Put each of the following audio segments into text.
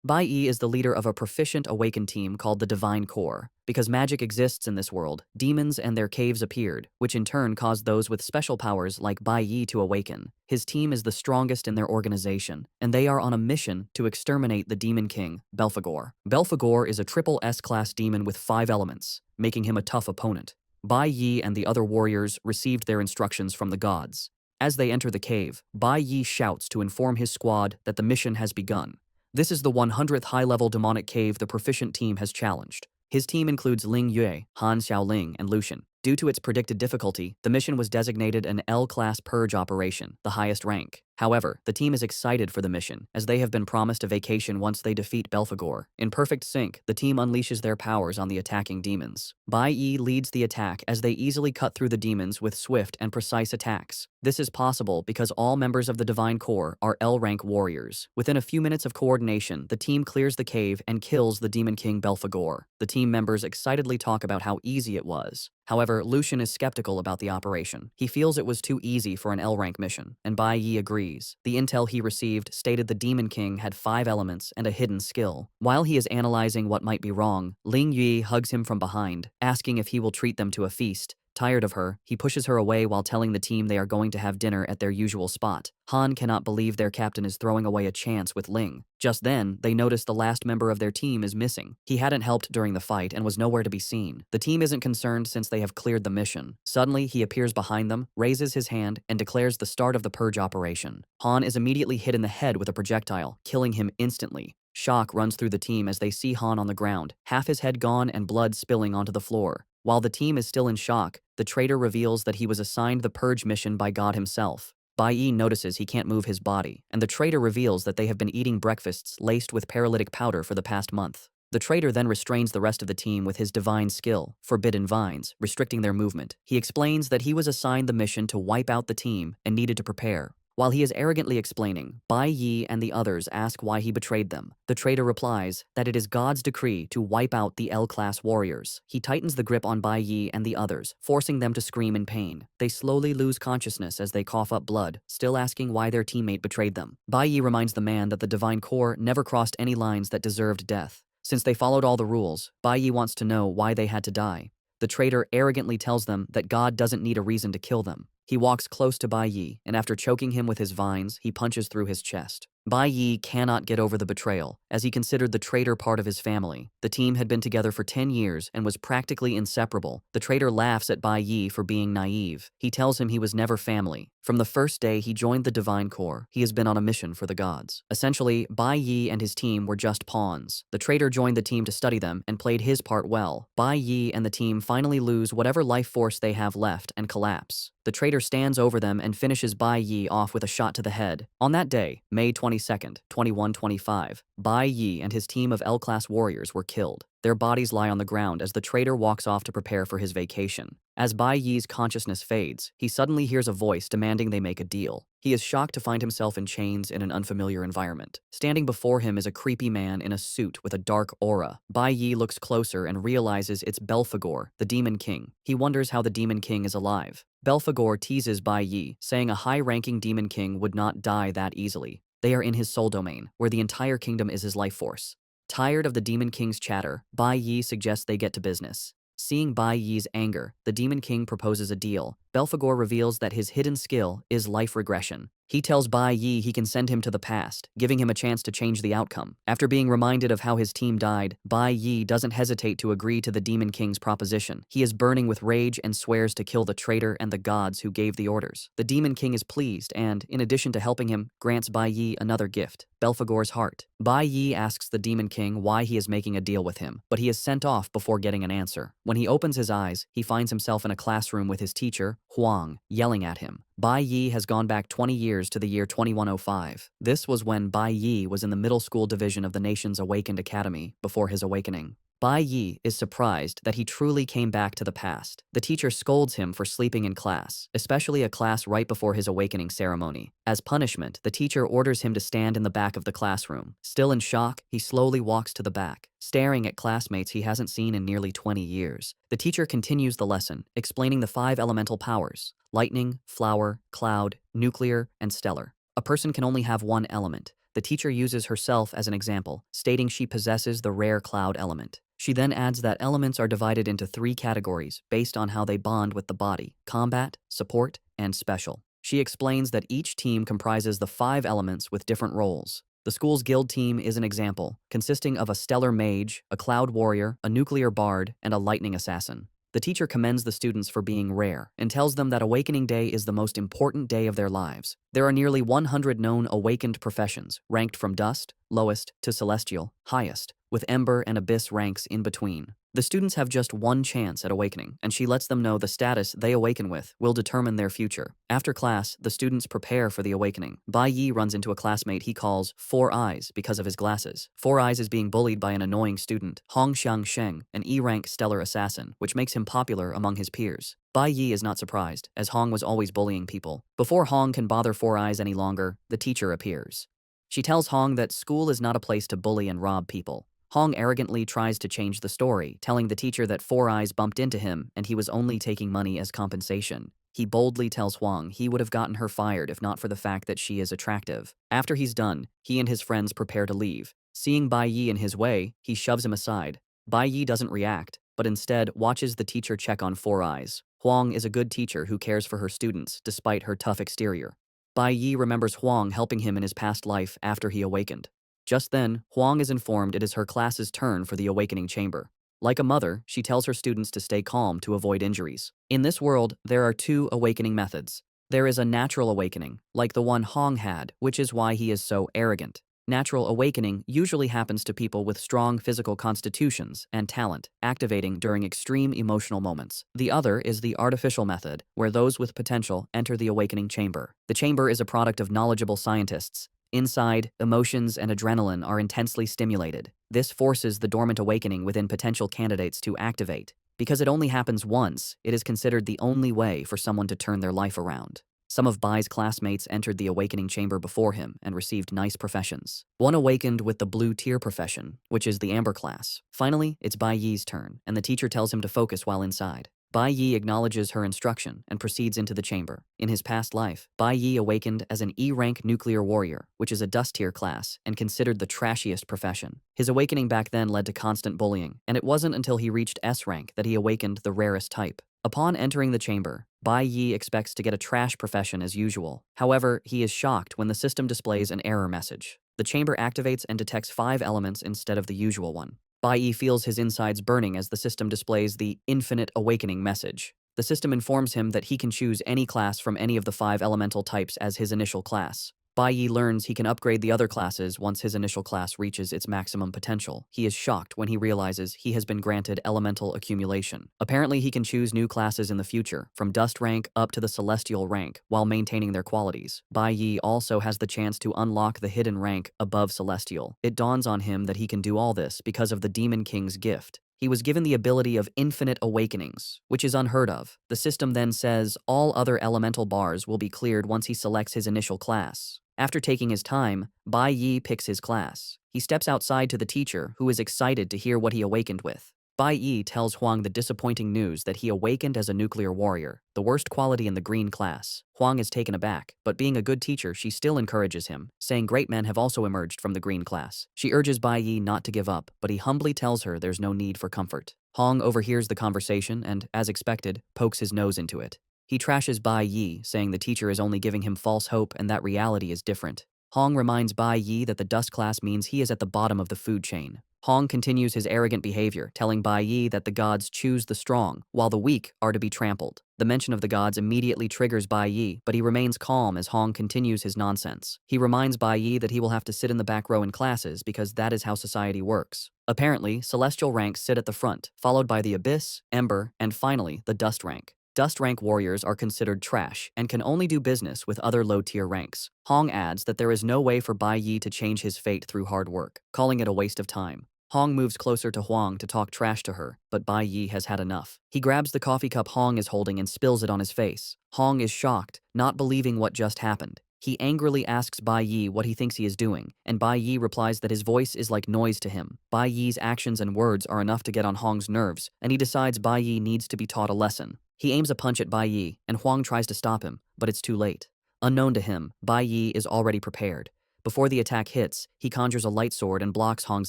Bai Yi is the leader of a proficient Awaken team called the Divine Core. Because magic exists in this world, demons and their caves appeared, which in turn caused those with special powers like Bai Yi to awaken. His team is the strongest in their organization, and they are on a mission to exterminate the Demon King, Belphegor. Belphegor is a triple S-class demon with 5 elements, making him a tough opponent. Bai Yi and the other warriors received their instructions from the gods. As they enter the cave, Bai Yi shouts to inform his squad that the mission has begun. This is the 100th high-level demonic cave the proficient team has challenged. His team includes Ling Yue, Han Xiaoling, and Lucian. Due to its predicted difficulty, the mission was designated an L-class purge operation, the highest rank. However, the team is excited for the mission, as they have been promised a vacation once they defeat Belphegor. In perfect sync, the team unleashes their powers on the attacking demons. Bai Yi leads the attack as they easily cut through the demons with swift and precise attacks. This is possible because all members of the Divine Core are L-rank warriors. Within a few minutes of coordination, the team clears the cave and kills the Demon King Belphegor. The team members excitedly talk about how easy it was. However, Lucian is skeptical about the operation. He feels it was too easy for an L-rank mission, and Bai Yi agrees. The intel he received stated the Demon King had 5 elements and a hidden skill. While he is analyzing what might be wrong, Ling Yue hugs him from behind, asking if he will treat them to a feast. Tired of her, he pushes her away while telling the team they are going to have dinner at their usual spot. Han cannot believe their captain is throwing away a chance with Ling. Just then, they notice the last member of their team is missing. He hadn't helped during the fight and was nowhere to be seen. The team isn't concerned since they have cleared the mission. Suddenly, he appears behind them, raises his hand, and declares the start of the purge operation. Han is immediately hit in the head with a projectile, killing him instantly. Shock runs through the team as they see Han on the ground, half his head gone and blood spilling onto the floor. While the team is still in shock, the traitor reveals that he was assigned the purge mission by God himself. Bai Yi notices he can't move his body, and the traitor reveals that they have been eating breakfasts laced with paralytic powder for the past month. The traitor then restrains the rest of the team with his divine skill, Forbidden Vines, restricting their movement. He explains that he was assigned the mission to wipe out the team and needed to prepare. While he is arrogantly explaining, Bai Yi and the others ask why he betrayed them. The traitor replies that it is God's decree to wipe out the L-class warriors. He tightens the grip on Bai Yi and the others, forcing them to scream in pain. They slowly lose consciousness as they cough up blood, still asking why their teammate betrayed them. Bai Yi reminds the man that the Divine Core never crossed any lines that deserved death. Since they followed all the rules, Bai Yi wants to know why they had to die. The traitor arrogantly tells them that God doesn't need a reason to kill them. He walks close to Bai Yi, and after choking him with his vines, he punches through his chest. Bai Yi cannot get over the betrayal, as he considered the traitor part of his family. The team had been together for 10 years and was practically inseparable. The traitor laughs at Bai Yi for being naive. He tells him he was never family. From the first day he joined the Divine Core, he has been on a mission for the gods. Essentially, Bai Yi and his team were just pawns. The traitor joined the team to study them and played his part well. Bai Yi and the team finally lose whatever life force they have left and collapse. The traitor stands over them and finishes Bai Yi off with a shot to the head. On that day, May 22nd, 2125, Bai Yi and his team of L-class warriors were killed. Their bodies lie on the ground as the traitor walks off to prepare for his vacation. As Bai Yi's consciousness fades, he suddenly hears a voice demanding they make a deal. He is shocked to find himself in chains in an unfamiliar environment. Standing before him is a creepy man in a suit with a dark aura. Bai Yi looks closer and realizes it's Belphegor, the Demon King. He wonders how the Demon King is alive. Belphegor teases Bai Yi, saying a high-ranking Demon King would not die that easily. They are in his soul domain, where the entire kingdom is his life force. Tired of the Demon King's chatter, Bai Yi suggests they get to business. Seeing Bai Yi's anger, the Demon King proposes a deal. Belphegor reveals that his hidden skill is life regression. He tells Bai Yi he can send him to the past, giving him a chance to change the outcome. After being reminded of how his team died, Bai Yi doesn't hesitate to agree to the Demon King's proposition. He is burning with rage and swears to kill the traitor and the gods who gave the orders. The Demon King is pleased and, in addition to helping him, grants Bai Yi another gift, Belphegor's heart. Bai Yi asks the Demon King why he is making a deal with him, but he is sent off before getting an answer. When he opens his eyes, he finds himself in a classroom with his teacher, Huang, yelling at him. Bai Yi has gone back 20 years to the year 2105. This was when Bai Yi was in the middle school division of the nation's Awakened Academy before his awakening. Bai Yi is surprised that he truly came back to the past. The teacher scolds him for sleeping in class, especially a class right before his awakening ceremony. As punishment, the teacher orders him to stand in the back of the classroom. Still in shock, he slowly walks to the back, staring at classmates he hasn't seen in nearly 20 years. The teacher continues the lesson, explaining the 5 elemental powers: lightning, flower, cloud, nuclear, and stellar. A person can only have one element. The teacher uses herself as an example, stating she possesses the rare cloud element. She then adds that elements are divided into 3 categories based on how they bond with the body: combat, support, and special. She explains that each team comprises the 5 elements with different roles. The school's guild team is an example, consisting of a stellar mage, a cloud warrior, a nuclear bard, and a lightning assassin. The teacher commends the students for being rare and tells them that Awakening Day is the most important day of their lives. There are nearly 100 known awakened professions, ranked from dust, lowest, to celestial, highest, with ember and abyss ranks in between. The students have just one chance at awakening, and she lets them know the status they awaken with will determine their future. After class, the students prepare for the awakening. Bai Yi runs into a classmate he calls Four Eyes because of his glasses. Four Eyes is being bullied by an annoying student, Hong Xiang Sheng, an E-rank stellar assassin, which makes him popular among his peers. Bai Yi is not surprised, as Hong was always bullying people. Before Hong can bother Four Eyes any longer, the teacher appears. She tells Hong that school is not a place to bully and rob people. Hong arrogantly tries to change the story, telling the teacher that Four Eyes bumped into him and he was only taking money as compensation. He boldly tells Huang he would have gotten her fired if not for the fact that she is attractive. After he's done, he and his friends prepare to leave. Seeing Bai Yi in his way, he shoves him aside. Bai Yi doesn't react, but instead watches the teacher check on Four Eyes. Huang is a good teacher who cares for her students despite her tough exterior. Bai Yi remembers Huang helping him in his past life after he awakened. Just then, Huang is informed it is her class's turn for the awakening chamber. Like a mother, she tells her students to stay calm to avoid injuries. In this world, there are 2 awakening methods. There is a natural awakening, like the one Hong had, which is why he is so arrogant. Natural awakening usually happens to people with strong physical constitutions and talent, activating during extreme emotional moments. The other is the artificial method, where those with potential enter the awakening chamber. The chamber is a product of knowledgeable scientists. Inside, emotions and adrenaline are intensely stimulated. This forces the dormant awakening within potential candidates to activate. Because it only happens once, it is considered the only way for someone to turn their life around. Some of Bai's classmates entered the awakening chamber before him and received nice professions. One awakened with the blue tier profession, which is the amber class. Finally, it's Bai Yi's turn, and the teacher tells him to focus while inside. Bai Yi acknowledges her instruction and proceeds into the chamber. In his past life, Bai Yi awakened as an E-rank nuclear warrior, which is a dust tier class and considered the trashiest profession. His awakening back then led to constant bullying, and it wasn't until he reached S rank that he awakened the rarest type. Upon entering the chamber, Bai Yi expects to get a trash profession as usual. However, he is shocked when the system displays an error message. The chamber activates and detects 5 elements instead of the usual one. Bai Yi feels his insides burning as the system displays the Infinite Awakening message. The system informs him that he can choose any class from any of the 5 elemental types as his initial class. Bai Yi learns he can upgrade the other classes once his initial class reaches its maximum potential. He is shocked when he realizes he has been granted elemental accumulation. Apparently, he can choose new classes in the future, from dust rank up to the celestial rank, while maintaining their qualities. Bai Yi also has the chance to unlock the hidden rank above celestial. It dawns on him that he can do all this because of the Demon King's gift. He was given the ability of infinite awakenings, which is unheard of. The system then says all other elemental bars will be cleared once he selects his initial class. After taking his time, Bai Yi picks his class. He steps outside to the teacher, who is excited to hear what he awakened with. Bai Yi tells Huang the disappointing news that he awakened as a nuclear warrior, the worst quality in the green class. Huang is taken aback, but being a good teacher, she still encourages him, saying great men have also emerged from the green class. She urges Bai Yi not to give up, but he humbly tells her there's no need for comfort. Hong overhears the conversation and, as expected, pokes his nose into it. He trashes Bai Yi, saying the teacher is only giving him false hope and that reality is different. Hong reminds Bai Yi that the dust class means he is at the bottom of the food chain. Hong continues his arrogant behavior, telling Bai Yi that the gods choose the strong, while the weak are to be trampled. The mention of the gods immediately triggers Bai Yi, but he remains calm as Hong continues his nonsense. He reminds Bai Yi that he will have to sit in the back row in classes because that is how society works. Apparently, celestial ranks sit at the front, followed by the abyss, ember, and finally, the dust rank. Dust rank warriors are considered trash and can only do business with other low-tier ranks. Hong adds that there is no way for Bai Yi to change his fate through hard work, calling it a waste of time. Hong moves closer to Huang to talk trash to her, but Bai Yi has had enough. He grabs the coffee cup Hong is holding and spills it on his face. Hong is shocked, not believing what just happened. He angrily asks Bai Yi what he thinks he is doing, and Bai Yi replies that his voice is like noise to him. Bai Yi's actions and words are enough to get on Hong's nerves, and he decides Bai Yi needs to be taught a lesson. He aims a punch at Bai Yi, and Huang tries to stop him, but it's too late. Unknown to him, Bai Yi is already prepared. Before the attack hits, he conjures a light sword and blocks Hong's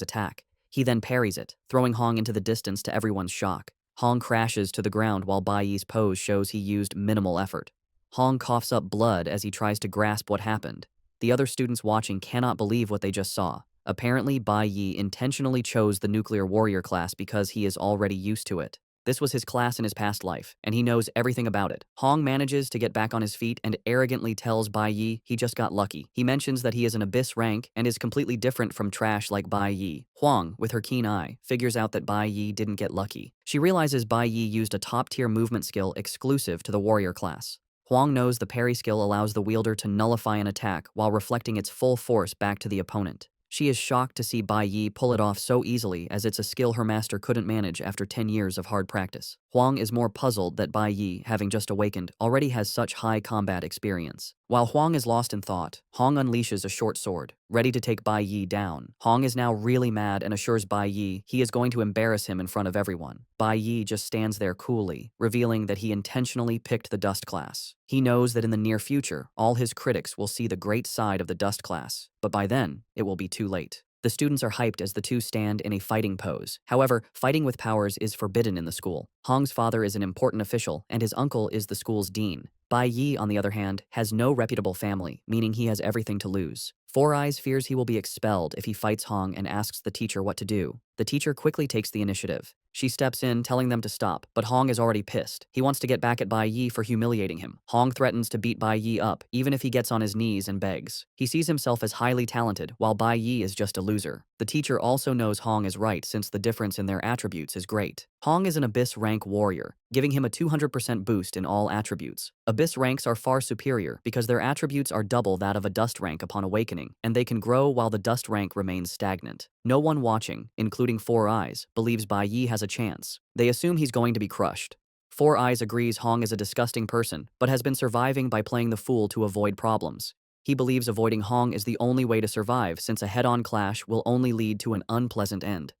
attack. He then parries it, throwing Hong into the distance to everyone's shock. Hong crashes to the ground while Bai Yi's pose shows he used minimal effort. Hong coughs up blood as he tries to grasp what happened. The other students watching cannot believe what they just saw. Apparently, Bai Yi intentionally chose the nuclear warrior class because he is already used to it. This was his class in his past life, and he knows everything about it. Hong manages to get back on his feet and arrogantly tells Bai Yi he just got lucky. He mentions that he is an abyss rank and is completely different from trash like Bai Yi. Huang, with her keen eye, figures out that Bai Yi didn't get lucky. She realizes Bai Yi used a top-tier movement skill exclusive to the warrior class. Huang knows the parry skill allows the wielder to nullify an attack while reflecting its full force back to the opponent. She is shocked to see Bai Yi pull it off so easily as it's a skill her master couldn't manage after 10 years of hard practice. Huang is more puzzled that Bai Yi, having just awakened, already has such high combat experience. While Huang is lost in thought, Hong unleashes a short sword, ready to take Bai Yi down. Hong is now really mad and assures Bai Yi he is going to embarrass him in front of everyone. Bai Yi just stands there coolly, revealing that he intentionally picked the dust class. He knows that in the near future, all his critics will see the great side of the dust class, but by then, it will be too late. The students are hyped as the two stand in a fighting pose. However, fighting with powers is forbidden in the school. Hong's father is an important official, and his uncle is the school's dean. Bai Yi, on the other hand, has no reputable family, meaning he has everything to lose. Four Eyes fears he will be expelled if he fights Hong and asks the teacher what to do. The teacher quickly takes the initiative. She steps in, telling them to stop, but Hong is already pissed. He wants to get back at Bai Yi for humiliating him. Hong threatens to beat Bai Yi up, even if he gets on his knees and begs. He sees himself as highly talented, while Bai Yi is just a loser. The teacher also knows Hong is right since the difference in their attributes is great. Hong is an Abyss rank warrior, giving him a 200% boost in all attributes. Abyss ranks are far superior because their attributes are double that of a Dust rank upon awakening, and they can grow while the Dust rank remains stagnant. No one watching, including Four Eyes, believes Bai Yi has a chance. They assume he's going to be crushed. Four Eyes agrees Hong is a disgusting person, but has been surviving by playing the fool to avoid problems. He believes avoiding Hong is the only way to survive since a head-on clash will only lead to an unpleasant end.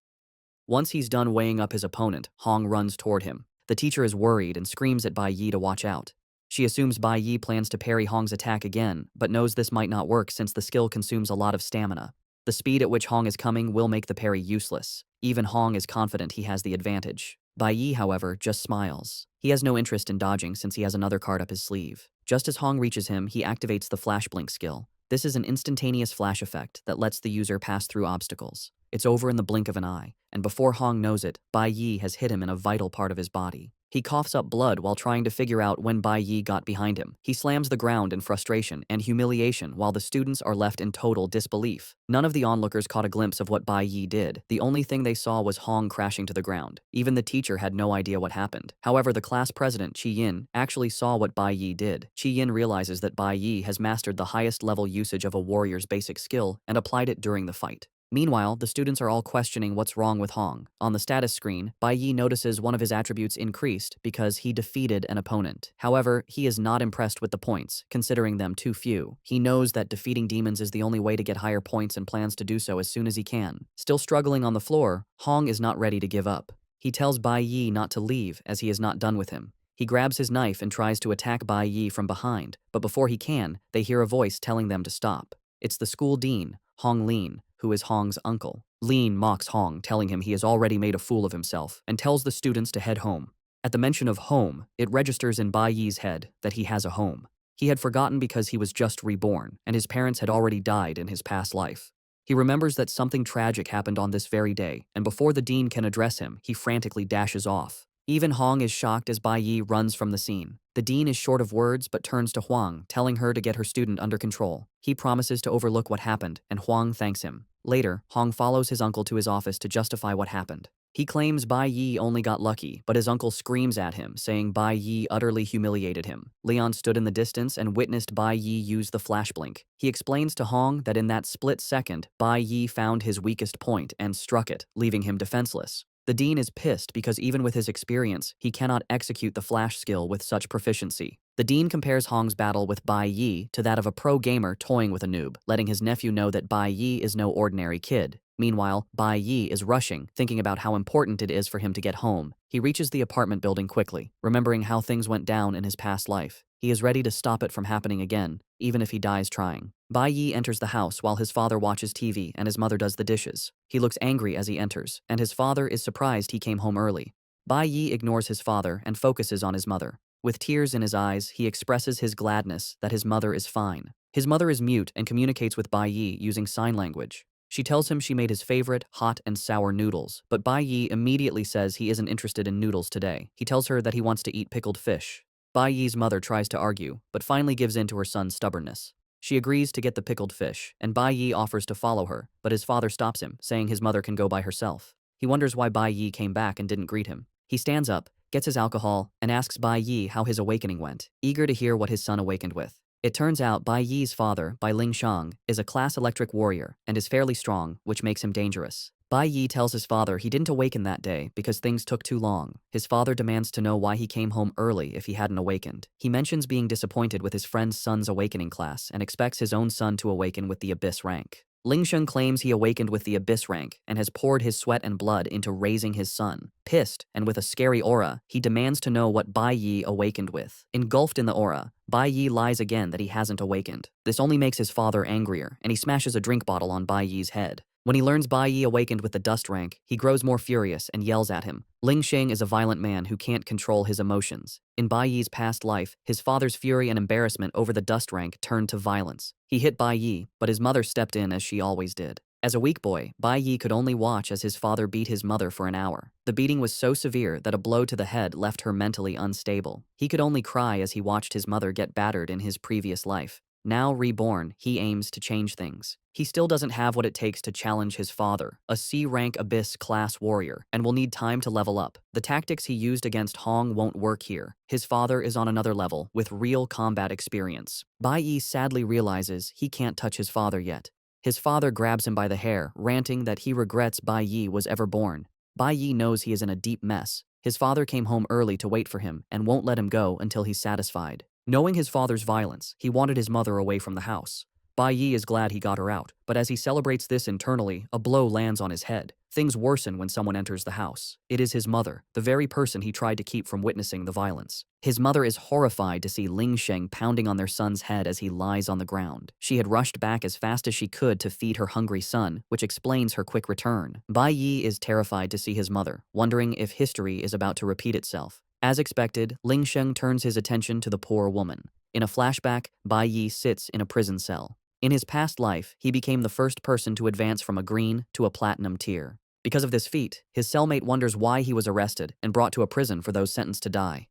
Once he's done weighing up his opponent, Hong runs toward him. The teacher is worried and screams at Bai Yi to watch out. She assumes Bai Yi plans to parry Hong's attack again, but knows this might not work since the skill consumes a lot of stamina. The speed at which Hong is coming will make the parry useless. Even Hong is confident he has the advantage. Bai Yi, however, just smiles. He has no interest in dodging since he has another card up his sleeve. Just as Hong reaches him, he activates the Flash Blink skill. This is an instantaneous flash effect that lets the user pass through obstacles. It's over in the blink of an eye, and before Hong knows it, Bai Yi has hit him in a vital part of his body. He coughs up blood while trying to figure out when Bai Yi got behind him. He slams the ground in frustration and humiliation while the students are left in total disbelief. None of the onlookers caught a glimpse of what Bai Yi did. The only thing they saw was Hong crashing to the ground. Even the teacher had no idea what happened. However, the class president, Chi Yin, actually saw what Bai Yi did. Chi Yin realizes that Bai Yi has mastered the highest level usage of a warrior's basic skill and applied it during the fight. Meanwhile, the students are all questioning what's wrong with Hong. On the status screen, Bai Yi notices one of his attributes increased because he defeated an opponent. However, he is not impressed with the points, considering them too few. He knows that defeating demons is the only way to get higher points and plans to do so as soon as he can. Still struggling on the floor, Hong is not ready to give up. He tells Bai Yi not to leave as he is not done with him. He grabs his knife and tries to attack Bai Yi from behind, but before he can, they hear a voice telling them to stop. It's the school dean, Hong Lin, who is Hong's uncle. Lin mocks Hong, telling him he has already made a fool of himself, and tells the students to head home. At the mention of home, it registers in Bai Yi's head that he has a home. He had forgotten because he was just reborn, and his parents had already died in his past life. He remembers that something tragic happened on this very day, and before the dean can address him, he frantically dashes off. Even Hong is shocked as Bai Yi runs from the scene. The dean is short of words but turns to Huang, telling her to get her student under control. He promises to overlook what happened, and Huang thanks him. Later, Hong follows his uncle to his office to justify what happened. He claims Bai Yi only got lucky, but his uncle screams at him, saying Bai Yi utterly humiliated him. Leon stood in the distance and witnessed Bai Yi use the flash blink. He explains to Hong that in that split second, Bai Yi found his weakest point and struck it, leaving him defenseless. The dean is pissed because even with his experience, he cannot execute the flash skill with such proficiency. The dean compares Hong's battle with Bai Yi to that of a pro gamer toying with a noob, letting his nephew know that Bai Yi is no ordinary kid. Meanwhile, Bai Yi is rushing, thinking about how important it is for him to get home. He reaches the apartment building quickly, remembering how things went down in his past life. He is ready to stop it from happening again, even if he dies trying. Bai Yi enters the house while his father watches TV and his mother does the dishes. He looks angry as he enters, and his father is surprised he came home early. Bai Yi ignores his father and focuses on his mother. With tears in his eyes, he expresses his gladness that his mother is fine. His mother is mute and communicates with Bai Yi using sign language. She tells him she made his favorite hot and sour noodles, but Bai Yi immediately says he isn't interested in noodles today. He tells her that he wants to eat pickled fish. Bai Yi's mother tries to argue, but finally gives in to her son's stubbornness. She agrees to get the pickled fish, and Bai Yi offers to follow her, but his father stops him, saying his mother can go by herself. He wonders why Bai Yi came back and didn't greet him. He stands up, gets his alcohol, and asks Bai Yi how his awakening went, eager to hear what his son awakened with. It turns out Bai Yi's father, Bai Lingsheng, is a class electric warrior and is fairly strong, which makes him dangerous. Bai Yi tells his father he didn't awaken that day because things took too long. His father demands to know why he came home early if he hadn't awakened. He mentions being disappointed with his friend's son's awakening class and expects his own son to awaken with the Abyss rank. Lingsheng claims he awakened with the Abyss rank and has poured his sweat and blood into raising his son. Pissed, and with a scary aura, he demands to know what Bai Yi awakened with. Engulfed in the aura, Bai Yi lies again that he hasn't awakened. This only makes his father angrier, and he smashes a drink bottle on Bai Yi's head. When he learns Bai Yi awakened with the dust rank, he grows more furious and yells at him. Lingsheng is a violent man who can't control his emotions. In Bai Yi's past life, his father's fury and embarrassment over the dust rank turned to violence. He hit Bai Yi, but his mother stepped in as she always did. As a weak boy, Bai Yi could only watch as his father beat his mother for an hour. The beating was so severe that a blow to the head left her mentally unstable. He could only cry as he watched his mother get battered in his previous life. Now reborn, he aims to change things. He still doesn't have what it takes to challenge his father, a C-rank Abyss class warrior, and will need time to level up. The tactics he used against Hong won't work here. His father is on another level, with real combat experience. Bai Yi sadly realizes he can't touch his father yet. His father grabs him by the hair, ranting that he regrets Bai Yi was ever born. Bai Yi knows he is in a deep mess. His father came home early to wait for him and won't let him go until he's satisfied. Knowing his father's violence, he wanted his mother away from the house. Bai Yi is glad he got her out, but as he celebrates this internally, a blow lands on his head. Things worsen when someone enters the house. It is his mother, the very person he tried to keep from witnessing the violence. His mother is horrified to see Lingsheng pounding on their son's head as he lies on the ground. She had rushed back as fast as she could to feed her hungry son, which explains her quick return. Bai Yi is terrified to see his mother, wondering if history is about to repeat itself. As expected, Lingsheng turns his attention to the poor woman. In a flashback, Bai Yi sits in a prison cell. In his past life, he became the first person to advance from a green to a platinum tier. Because of this feat, his cellmate wonders why he was arrested and brought to a prison for those sentenced to die.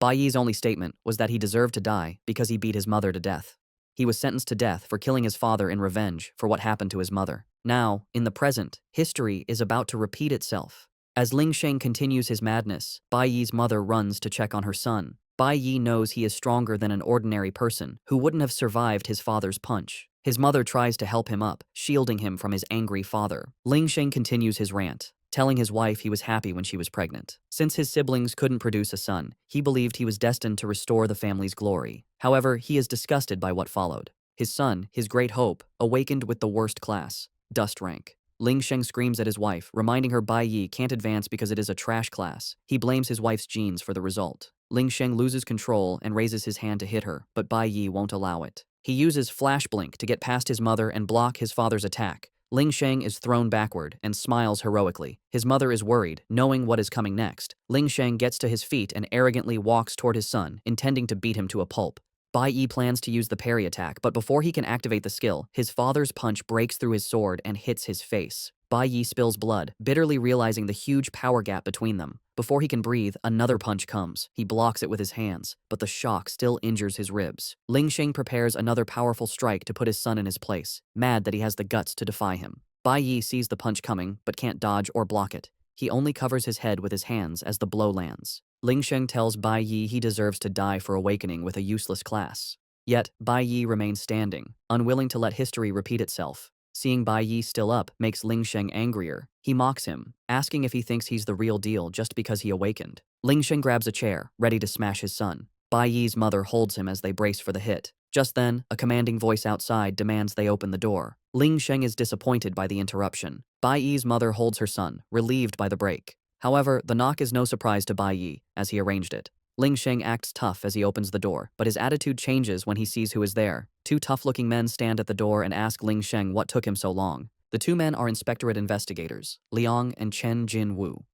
Bai Yi's only statement was that he deserved to die because he beat his mother to death. He was sentenced to death for killing his father in revenge for what happened to his mother. Now, in the present, history is about to repeat itself. As Lingsheng continues his madness, Bai Yi's mother runs to check on her son. Bai Yi knows he is stronger than an ordinary person who wouldn't have survived his father's punch. His mother tries to help him up, shielding him from his angry father. Lingsheng continues his rant, telling his wife he was happy when she was pregnant. Since his siblings couldn't produce a son, he believed he was destined to restore the family's glory. However, he is disgusted by what followed. His son, his great hope, awakened with the worst class, dust rank. Lingsheng screams at his wife, reminding her Bai Yi can't advance because it is a trash class. He blames his wife's genes for the result. Lingsheng loses control and raises his hand to hit her, but Bai Yi won't allow it. He uses Flash Blink to get past his mother and block his father's attack. Lingsheng is thrown backward and smiles heroically. His mother is worried, knowing what is coming next. Lingsheng gets to his feet and arrogantly walks toward his son, intending to beat him to a pulp. Bai Yi plans to use the parry attack, but before he can activate the skill, his father's punch breaks through his sword and hits his face. Bai Yi spills blood, bitterly realizing the huge power gap between them. Before he can breathe, another punch comes. He blocks it with his hands, but the shock still injures his ribs. Lingsheng prepares another powerful strike to put his son in his place, mad that he has the guts to defy him. Bai Yi sees the punch coming, but can't dodge or block it. He only covers his head with his hands as the blow lands. Lingsheng tells Bai Yi he deserves to die for awakening with a useless class. Yet, Bai Yi remains standing, unwilling to let history repeat itself. Seeing Bai Yi still up makes Lingsheng angrier. He mocks him, asking if he thinks he's the real deal just because he awakened. Lingsheng grabs a chair, ready to smash his son. Bai Yi's mother holds him as they brace for the hit. Just then, a commanding voice outside demands they open the door. Lingsheng is disappointed by the interruption. Bai Yi's mother holds her son, relieved by the break. However, the knock is no surprise to Bai Yi, as he arranged it. Ling Sheng acts tough as he opens the door, but his attitude changes when he sees who is there. Two tough-looking men stand at the door and ask Ling Sheng what took him so long. The two men are inspectorate investigators, Liang and Chen Jin Wu.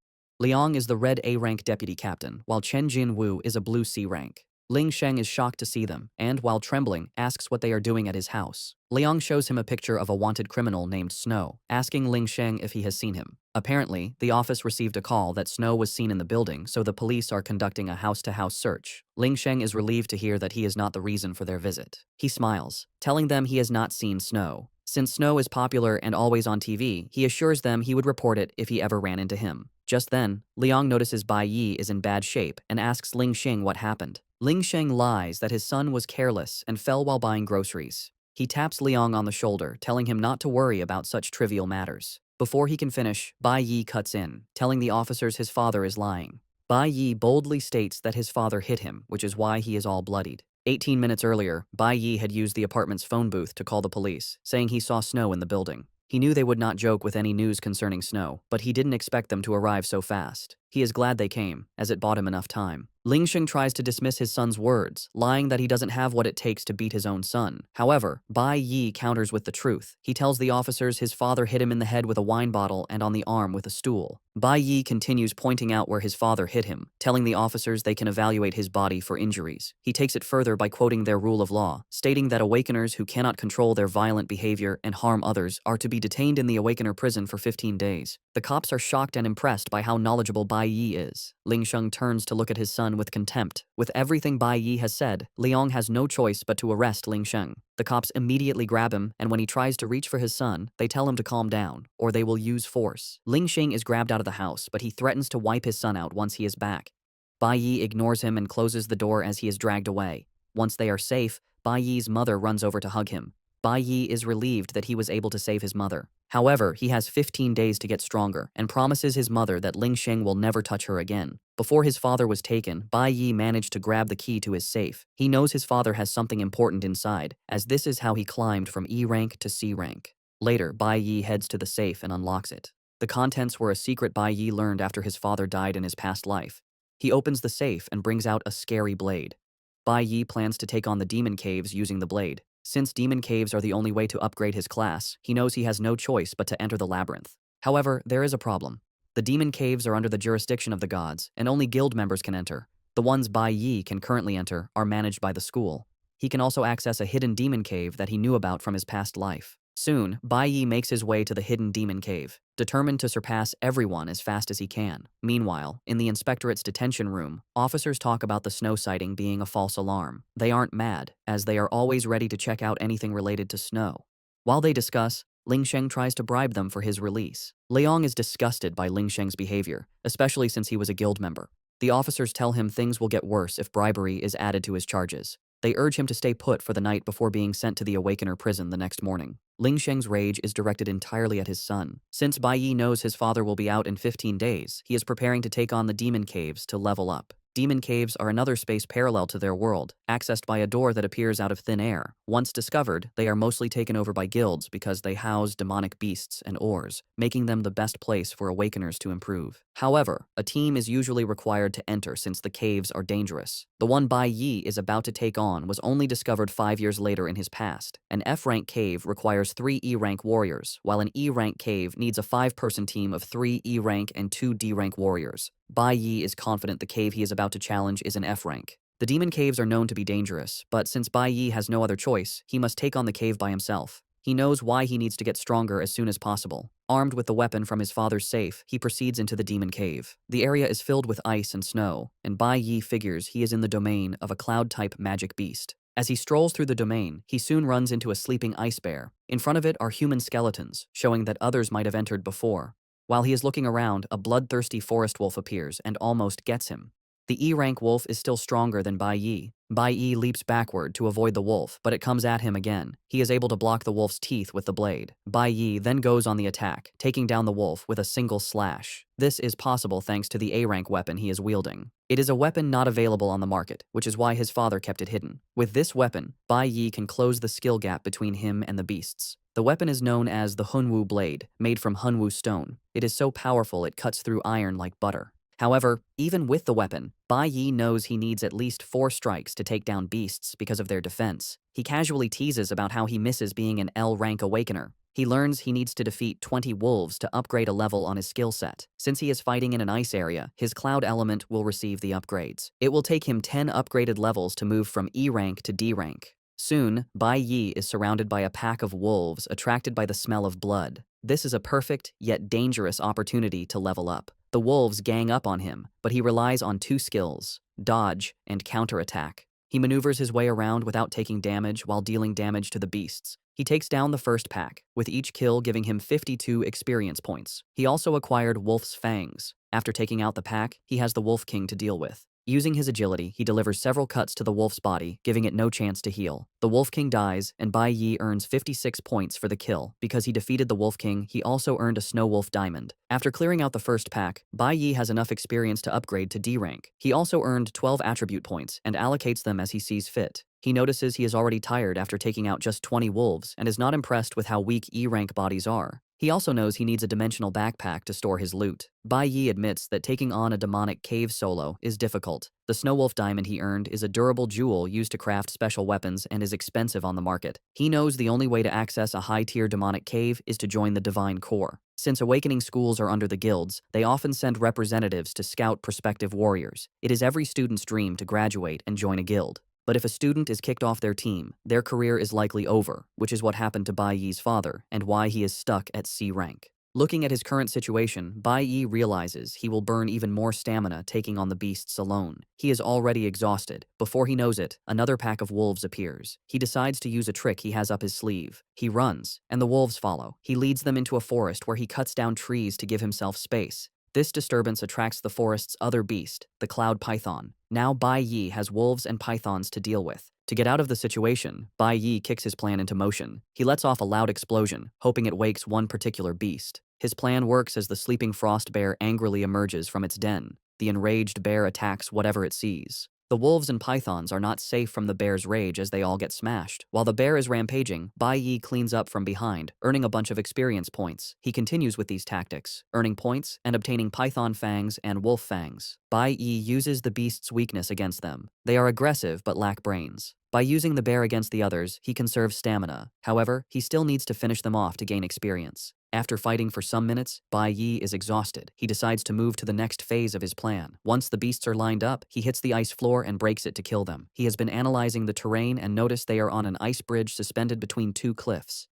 Liang is the red A-rank deputy captain, while Chen Jin Wu is a blue C rank. Ling Sheng is shocked to see them, and, while trembling, asks what they are doing at his house. Liang shows him a picture of a wanted criminal named Snow, asking Ling Sheng if he has seen him. Apparently, the office received a call that Snow was seen in the building, so the police are conducting a house-to-house search. Ling Sheng is relieved to hear that he is not the reason for their visit. He smiles, telling them he has not seen Snow. Since Snow is popular and always on TV, he assures them he would report it if he ever ran into him. Just then, Liang notices Bai Yi is in bad shape and asks Ling Sheng what happened. Ling Sheng lies that his son was careless and fell while buying groceries. He taps Liang on the shoulder, telling him not to worry about such trivial matters. Before he can finish, Bai Yi cuts in, telling the officers his father is lying. Bai Yi boldly states that his father hit him, which is why he is all bloodied. 18 minutes earlier, Bai Yi had used the apartment's phone booth to call the police, saying he saw Snow in the building. He knew they would not joke with any news concerning Snow, but he didn't expect them to arrive so fast. He is glad they came, as it bought him enough time. Ling Sheng tries to dismiss his son's words, lying that he doesn't have what it takes to beat his own son. However, Bai Yi counters with the truth. He tells the officers his father hit him in the head with a wine bottle and on the arm with a stool. Bai Yi continues pointing out where his father hit him, telling the officers they can evaluate his body for injuries. He takes it further by quoting their rule of law, stating that awakeners who cannot control their violent behavior and harm others are to be detained in the awakener prison for 15 days. The cops are shocked and impressed by how knowledgeable Bai Yi is. Ling Sheng turns to look at his son with contempt. With everything Bai Yi has said, Liang has no choice but to arrest Ling Sheng. The cops immediately grab him, and when he tries to reach for his son, they tell him to calm down, or they will use force. Ling Sheng is grabbed out of the house, but he threatens to wipe his son out once he is back. Bai Yi ignores him and closes the door as he is dragged away. Once they are safe, Bai Yi's mother runs over to hug him. Bai Yi is relieved that he was able to save his mother. However, he has 15 days to get stronger and promises his mother that Ling Sheng will never touch her again. Before his father was taken, Bai Yi managed to grab the key to his safe. He knows his father has something important inside, as this is how he climbed from E rank to C rank. Later, Bai Yi heads to the safe and unlocks it. The contents were a secret Bai Yi learned after his father died in his past life. He opens the safe and brings out a scary blade. Bai Yi plans to take on the demon caves using the blade. Since demon caves are the only way to upgrade his class, he knows he has no choice but to enter the labyrinth. However, there is a problem. The demon caves are under the jurisdiction of the gods, and only guild members can enter. The ones Bai Yi can currently enter are managed by the school. He can also access a hidden demon cave that he knew about from his past life. Soon, Bai Yi makes his way to the hidden demon cave, determined to surpass everyone as fast as he can. Meanwhile, in the inspectorate's detention room, officers talk about the Snow sighting being a false alarm. They aren't mad, as they are always ready to check out anything related to Snow. While they discuss, Ling Sheng tries to bribe them for his release. Liang is disgusted by Ling Sheng's behavior, especially since he was a guild member. The officers tell him things will get worse if bribery is added to his charges. They urge him to stay put for the night before being sent to the Awakener prison the next morning. Ling Sheng's rage is directed entirely at his son. Since Bai Yi knows his father will be out in 15 days, he is preparing to take on the demon caves to level up. Demon caves are another space parallel to their world, accessed by a door that appears out of thin air. Once discovered, they are mostly taken over by guilds because they house demonic beasts and ores, making them the best place for awakeners to improve. However, a team is usually required to enter since the caves are dangerous. The one Bai Yi is about to take on was only discovered 5 years later in his past. An F-rank cave requires 3 E-rank warriors, while an E-rank cave needs a 5-person team of 3 E-rank and 2 D-rank warriors. Bai Yi is confident the cave he is about to challenge is an F rank. The demon caves are known to be dangerous, but since Bai Yi has no other choice, he must take on the cave by himself. He knows why he needs to get stronger as soon as possible. Armed with the weapon from his father's safe, he proceeds into the demon cave. The area is filled with ice and snow, and Bai Yi figures he is in the domain of a cloud-type magic beast. As he strolls through the domain, he soon runs into a sleeping ice bear. In front of it are human skeletons, showing that others might have entered before. While he is looking around, a bloodthirsty forest wolf appears and almost gets him. The E-rank wolf is still stronger than Bai Yi. Bai Yi leaps backward to avoid the wolf, but it comes at him again. He is able to block the wolf's teeth with the blade. Bai Yi then goes on the attack, taking down the wolf with a single slash. This is possible thanks to the A-rank weapon he is wielding. It is a weapon not available on the market, which is why his father kept it hidden. With this weapon, Bai Yi can close the skill gap between him and the beasts. The weapon is known as the Hunwu blade, made from Hunwu stone. It is so powerful it cuts through iron like butter. However, even with the weapon, Bai Yi knows he needs at least 4 strikes to take down beasts because of their defense. He casually teases about how he misses being an L-rank awakener. He learns he needs to defeat 20 wolves to upgrade a level on his skill set. Since he is fighting in an ice area, his cloud element will receive the upgrades. It will take him 10 upgraded levels to move from E rank to D rank. Soon, Bai Yi is surrounded by a pack of wolves attracted by the smell of blood. This is a perfect, yet dangerous opportunity to level up. The wolves gang up on him, but he relies on 2 skills, dodge and counterattack. He maneuvers his way around without taking damage while dealing damage to the beasts. He takes down the first pack, with each kill giving him 52 experience points. He also acquired Wolf's Fangs. After taking out the pack, he has the Wolf King to deal with. Using his agility, he delivers several cuts to the wolf's body, giving it no chance to heal. The Wolf King dies, and Bai Yi earns 56 points for the kill. Because he defeated the Wolf King, he also earned a Snow Wolf Diamond. After clearing out the first pack, Bai Yi has enough experience to upgrade to D rank. He also earned 12 attribute points and allocates them as he sees fit. He notices he is already tired after taking out just 20 wolves and is not impressed with how weak E-rank bodies are. He also knows he needs a dimensional backpack to store his loot. Bai Yi admits that taking on a demonic cave solo is difficult. The Snow Wolf Diamond he earned is a durable jewel used to craft special weapons and is expensive on the market. He knows the only way to access a high-tier demonic cave is to join the Divine Core. Since awakening schools are under the guilds, they often send representatives to scout prospective warriors. It is every student's dream to graduate and join a guild. But if a student is kicked off their team, their career is likely over, which is what happened to Bai Yi's father and why he is stuck at C rank. Looking at his current situation, Bai Yi realizes he will burn even more stamina taking on the beasts alone. He is already exhausted. Before he knows it, another pack of wolves appears. He decides to use a trick he has up his sleeve. He runs, and the wolves follow. He leads them into a forest where he cuts down trees to give himself space. This disturbance attracts the forest's other beast, the cloud python. Now Bai Yi has wolves and pythons to deal with. To get out of the situation, Bai Yi kicks his plan into motion. He lets off a loud explosion, hoping it wakes one particular beast. His plan works as the sleeping frost bear angrily emerges from its den. The enraged bear attacks whatever it sees. The wolves and pythons are not safe from the bear's rage as they all get smashed. While the bear is rampaging, Bai Yi cleans up from behind, earning a bunch of experience points. He continues with these tactics, earning points and obtaining python fangs and wolf fangs. Bai Yi uses the beast's weakness against them. They are aggressive but lack brains. By using the bear against the others, he conserves stamina. However, he still needs to finish them off to gain experience. After fighting for some minutes, Bai Yi is exhausted. He decides to move to the next phase of his plan. Once the beasts are lined up, he hits the ice floor and breaks it to kill them. He has been analyzing the terrain and noticed they are on an ice bridge suspended between 2 cliffs.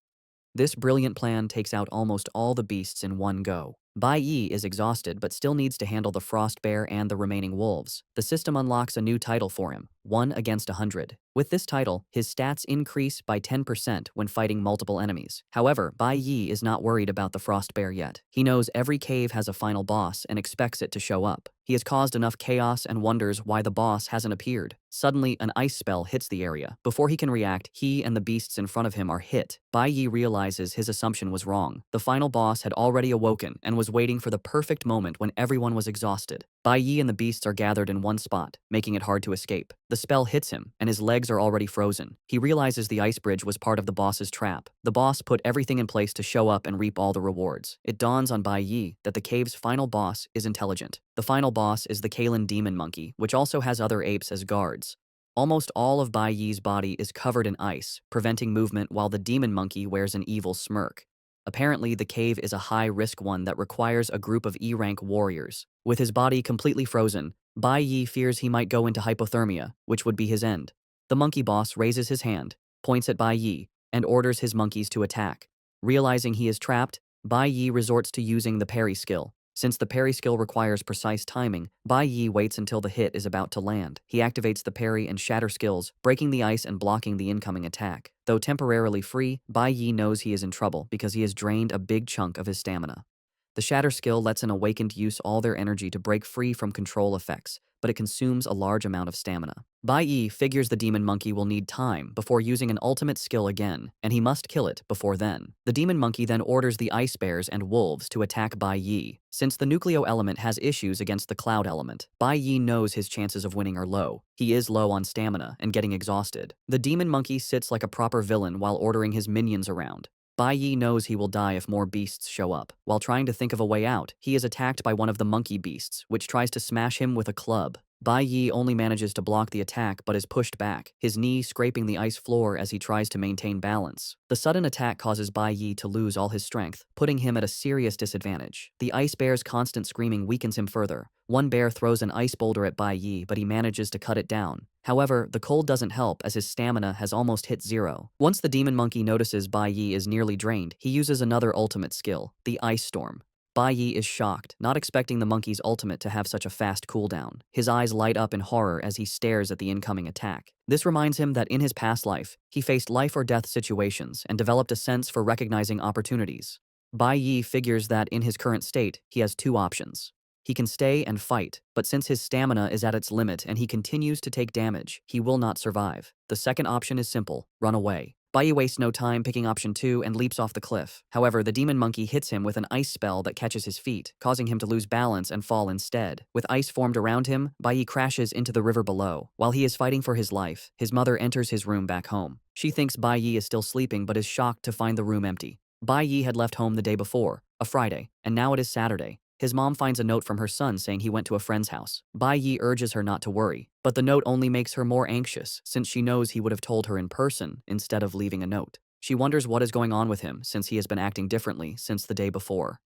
This brilliant plan takes out almost all the beasts in one go. Bai Yi is exhausted but still needs to handle the frost bear and the remaining wolves. The system unlocks a new title for him, 1 against 100. With this title, his stats increase by 10% when fighting multiple enemies. However, Bai Yi is not worried about the frost bear yet. He knows every cave has a final boss and expects it to show up. He has caused enough chaos and wonders why the boss hasn't appeared. Suddenly, an ice spell hits the area. Before he can react, he and the beasts in front of him are hit. Bai Yi realizes his assumption was wrong. The final boss had already awoken and was waiting for the perfect moment when everyone was exhausted. Bai Yi and the beasts are gathered in one spot, making it hard to escape. The spell hits him, and his legs are already frozen. He realizes the ice bridge was part of the boss's trap. The boss put everything in place to show up and reap all the rewards. It dawns on Bai Yi that the cave's final boss is intelligent. The final boss is the Kalen demon monkey, which also has other apes as guards. Almost all of Bai Yi's body is covered in ice, preventing movement while the demon monkey wears an evil smirk. Apparently, the cave is a high-risk one that requires a group of E-rank warriors. With his body completely frozen, Bai Yi fears he might go into hypothermia, which would be his end. The monkey boss raises his hand, points at Bai Yi, and orders his monkeys to attack. Realizing he is trapped, Bai Yi resorts to using the parry skill. Since the parry skill requires precise timing, Bai Yi waits until the hit is about to land. He activates the parry and shatter skills, breaking the ice and blocking the incoming attack. Though temporarily free, Bai Yi knows he is in trouble because he has drained a big chunk of his stamina. The shatter skill lets an awakened use all their energy to break free from control effects, but it consumes a large amount of stamina. Bai Yi figures the demon monkey will need time before using an ultimate skill again, and he must kill it before then. The demon monkey then orders the ice bears and wolves to attack Bai Yi. Since the nucleo element has issues against the cloud element, Bai Yi knows his chances of winning are low. He is low on stamina and getting exhausted. The demon monkey sits like a proper villain while ordering his minions around. Bai Yi knows he will die if more beasts show up. While trying to think of a way out, he is attacked by one of the monkey beasts, which tries to smash him with a club. Bai Yi only manages to block the attack but is pushed back, his knee scraping the ice floor as he tries to maintain balance. The sudden attack causes Bai Yi to lose all his strength, putting him at a serious disadvantage. The ice bear's constant screaming weakens him further. One bear throws an ice boulder at Bai Yi, but he manages to cut it down. However, the cold doesn't help as his stamina has almost hit zero. Once the demon monkey notices Bai Yi is nearly drained, he uses another ultimate skill, the ice storm. Bai Yi is shocked, not expecting the monkey's ultimate to have such a fast cooldown. His eyes light up in horror as he stares at the incoming attack. This reminds him that in his past life, he faced life or death situations and developed a sense for recognizing opportunities. Bai Yi figures that in his current state, he has two options. He can stay and fight, but since his stamina is at its limit and he continues to take damage, he will not survive. The second option is simple: run away. Bai Yi wastes no time picking option 2 and leaps off the cliff. However, the demon monkey hits him with an ice spell that catches his feet, causing him to lose balance and fall instead. With ice formed around him, Bai Yi crashes into the river below. While he is fighting for his life, his mother enters his room back home. She thinks Bai Yi is still sleeping but is shocked to find the room empty. Bai Yi had left home the day before, a Friday, and now it is Saturday. His mom finds a note from her son saying he went to a friend's house. Bai Yi urges her not to worry, but the note only makes her more anxious since she knows he would have told her in person instead of leaving a note. She wonders what is going on with him since he has been acting differently since the day before.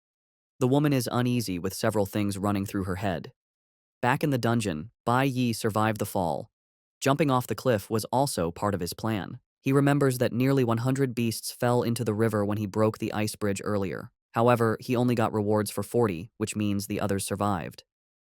The woman is uneasy with several things running through her head. Back in the dungeon, Bai Yi survived the fall. Jumping off the cliff was also part of his plan. He remembers that nearly 100 beasts fell into the river when he broke the ice bridge earlier. However, he only got rewards for 40, which means the others survived.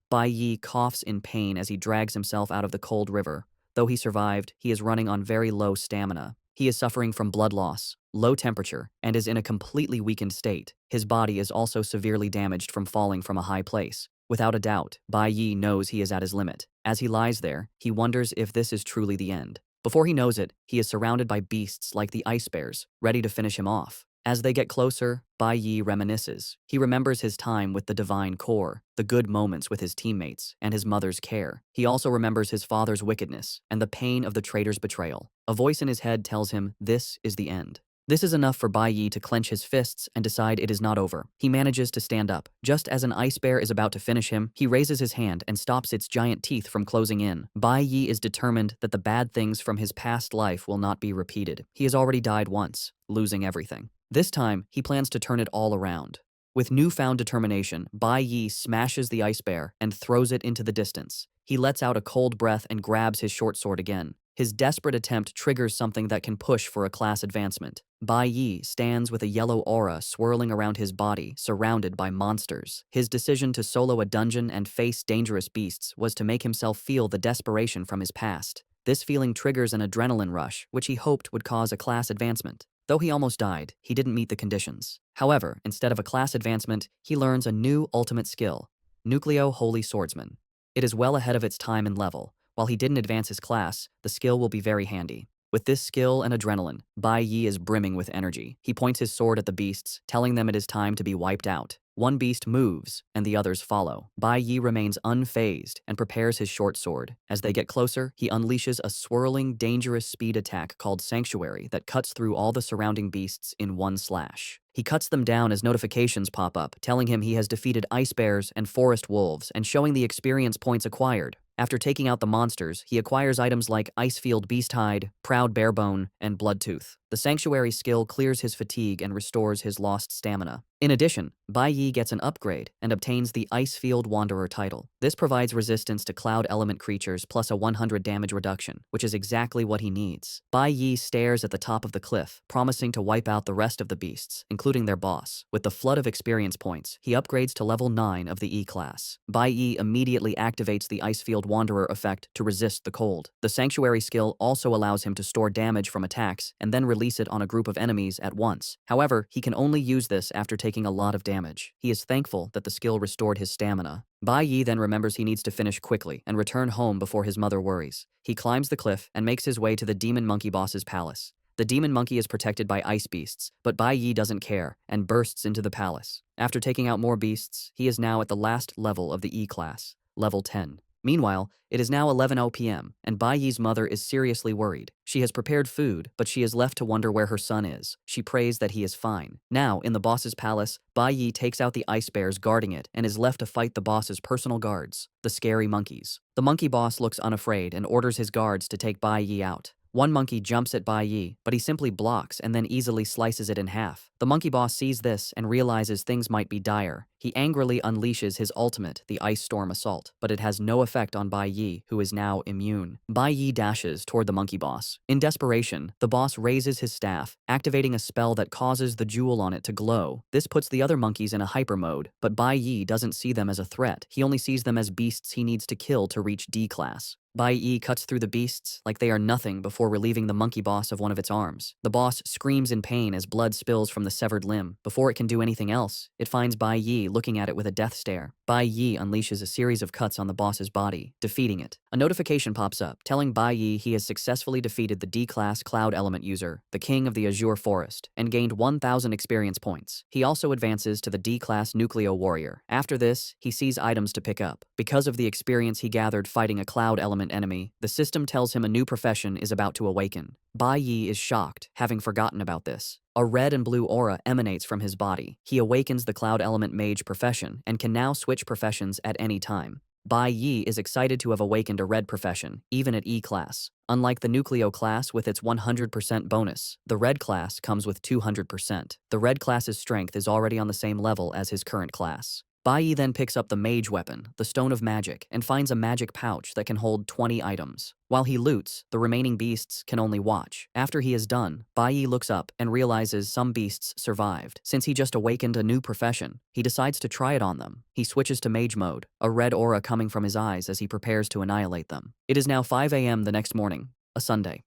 Bai Yi coughs in pain as he drags himself out of the cold river. Though he survived, he is running on very low stamina. He is suffering from blood loss, low temperature, and is in a completely weakened state. His body is also severely damaged from falling from a high place. Without a doubt, Bai Yi knows he is at his limit. As he lies there, he wonders if this is truly the end. Before he knows it, he is surrounded by beasts like the ice bears, ready to finish him off. As they get closer, Bai Yi reminisces. He remembers his time with the Divine Core, the good moments with his teammates, and his mother's care. He also remembers his father's wickedness and the pain of the traitor's betrayal. A voice in his head tells him this is the end. This is enough for Bai Yi to clench his fists and decide it is not over. He manages to stand up. Just as an ice bear is about to finish him, he raises his hand and stops its giant teeth from closing in. Bai Yi is determined that the bad things from his past life will not be repeated. He has already died once, losing everything. This time, he plans to turn it all around. With newfound determination, Bai Yi smashes the ice bear and throws it into the distance. He lets out a cold breath and grabs his short sword again. His desperate attempt triggers something that can push for a class advancement. Bai Yi stands with a yellow aura swirling around his body, surrounded by monsters. His decision to solo a dungeon and face dangerous beasts was to make himself feel the desperation from his past. This feeling triggers an adrenaline rush, which he hoped would cause a class advancement. Though he almost died, he didn't meet the conditions. However, instead of a class advancement, he learns a new ultimate skill, Nucleo Holy Swordsman. It is well ahead of its time and level. While he didn't advance his class, the skill will be very handy. With this skill and adrenaline, Bai Yi is brimming with energy. He points his sword at the beasts, telling them it is time to be wiped out. One beast moves, and the others follow. Bai Yi remains unfazed and prepares his short sword. As they get closer, he unleashes a swirling, dangerous speed attack called Sanctuary that cuts through all the surrounding beasts in one slash. He cuts them down as notifications pop up, telling him he has defeated ice bears and forest wolves and showing the experience points acquired. After taking out the monsters, he acquires items like Icefield Beasthide, Proud Barebone, and Bloodtooth. The Sanctuary skill clears his fatigue and restores his lost stamina. In addition, Bai Yi gets an upgrade and obtains the Icefield Wanderer title. This provides resistance to cloud element creatures plus a 100 damage reduction, which is exactly what he needs. Bai Yi stares at the top of the cliff, promising to wipe out the rest of the beasts, including their boss. With the flood of experience points, he upgrades to level 9 of the E-class. Bai Yi immediately activates the Icefield Wanderer effect to resist the cold. The Sanctuary skill also allows him to store damage from attacks and then release it on a group of enemies at once. However, he can only use this after taking a lot of damage. He is thankful that the skill restored his stamina. Bai Yi then remembers he needs to finish quickly and return home before his mother worries. He climbs the cliff and makes his way to the demon monkey boss's palace. The demon monkey is protected by ice beasts, but Bai Yi doesn't care and bursts into the palace. After taking out more beasts, he is now at the last level of the E-class, level 10. Meanwhile, it is now 11:00 p.m., and Bai Yi's mother is seriously worried. She has prepared food, but she is left to wonder where her son is. She prays that he is fine. Now, in the boss's palace, Bai Yi takes out the ice bears guarding it and is left to fight the boss's personal guards, the scary monkeys. The monkey boss looks unafraid and orders his guards to take Bai Yi out. One monkey jumps at Bai Yi, but he simply blocks and then easily slices it in half. The monkey boss sees this and realizes things might be dire. He angrily unleashes his ultimate, the Ice Storm Assault, but it has no effect on Bai Yi, who is now immune. Bai Yi dashes toward the monkey boss. In desperation, the boss raises his staff, activating a spell that causes the jewel on it to glow. This puts the other monkeys in a hyper mode, but Bai Yi doesn't see them as a threat. He only sees them as beasts he needs to kill to reach D class. Bai Yi cuts through the beasts like they are nothing before relieving the monkey boss of one of its arms. The boss screams in pain as blood spills from the severed limb. Before it can do anything else, it finds Bai Yi looking at it with a death stare. Bai Yi unleashes a series of cuts on the boss's body, defeating it. A notification pops up, telling Bai Yi he has successfully defeated the D-class Cloud Element user, the King of the Azure Forest, and gained 1,000 experience points. He also advances to the D-class Nucleo Warrior. After this, he sees items to pick up. Because of the experience he gathered fighting a Cloud Element enemy, the system tells him a new profession is about to awaken. Bai Yi is shocked, having forgotten about this. A red and blue aura emanates from his body. He awakens the Cloud Element Mage profession and can now switch professions at any time. Bai Yi is excited to have awakened a red profession, even at E class. Unlike the Nucleo class with its 100% bonus, the red class comes with 200%. The red class's strength is already on the same level as his current class. Bai Yi then picks up the mage weapon, the Stone of Magic, and finds a magic pouch that can hold 20 items. While he loots, the remaining beasts can only watch. After he is done, Bai Yi looks up and realizes some beasts survived. Since he just awakened a new profession, he decides to try it on them. He switches to mage mode, a red aura coming from his eyes as he prepares to annihilate them. It is now 5 a.m. the next morning, a Sunday.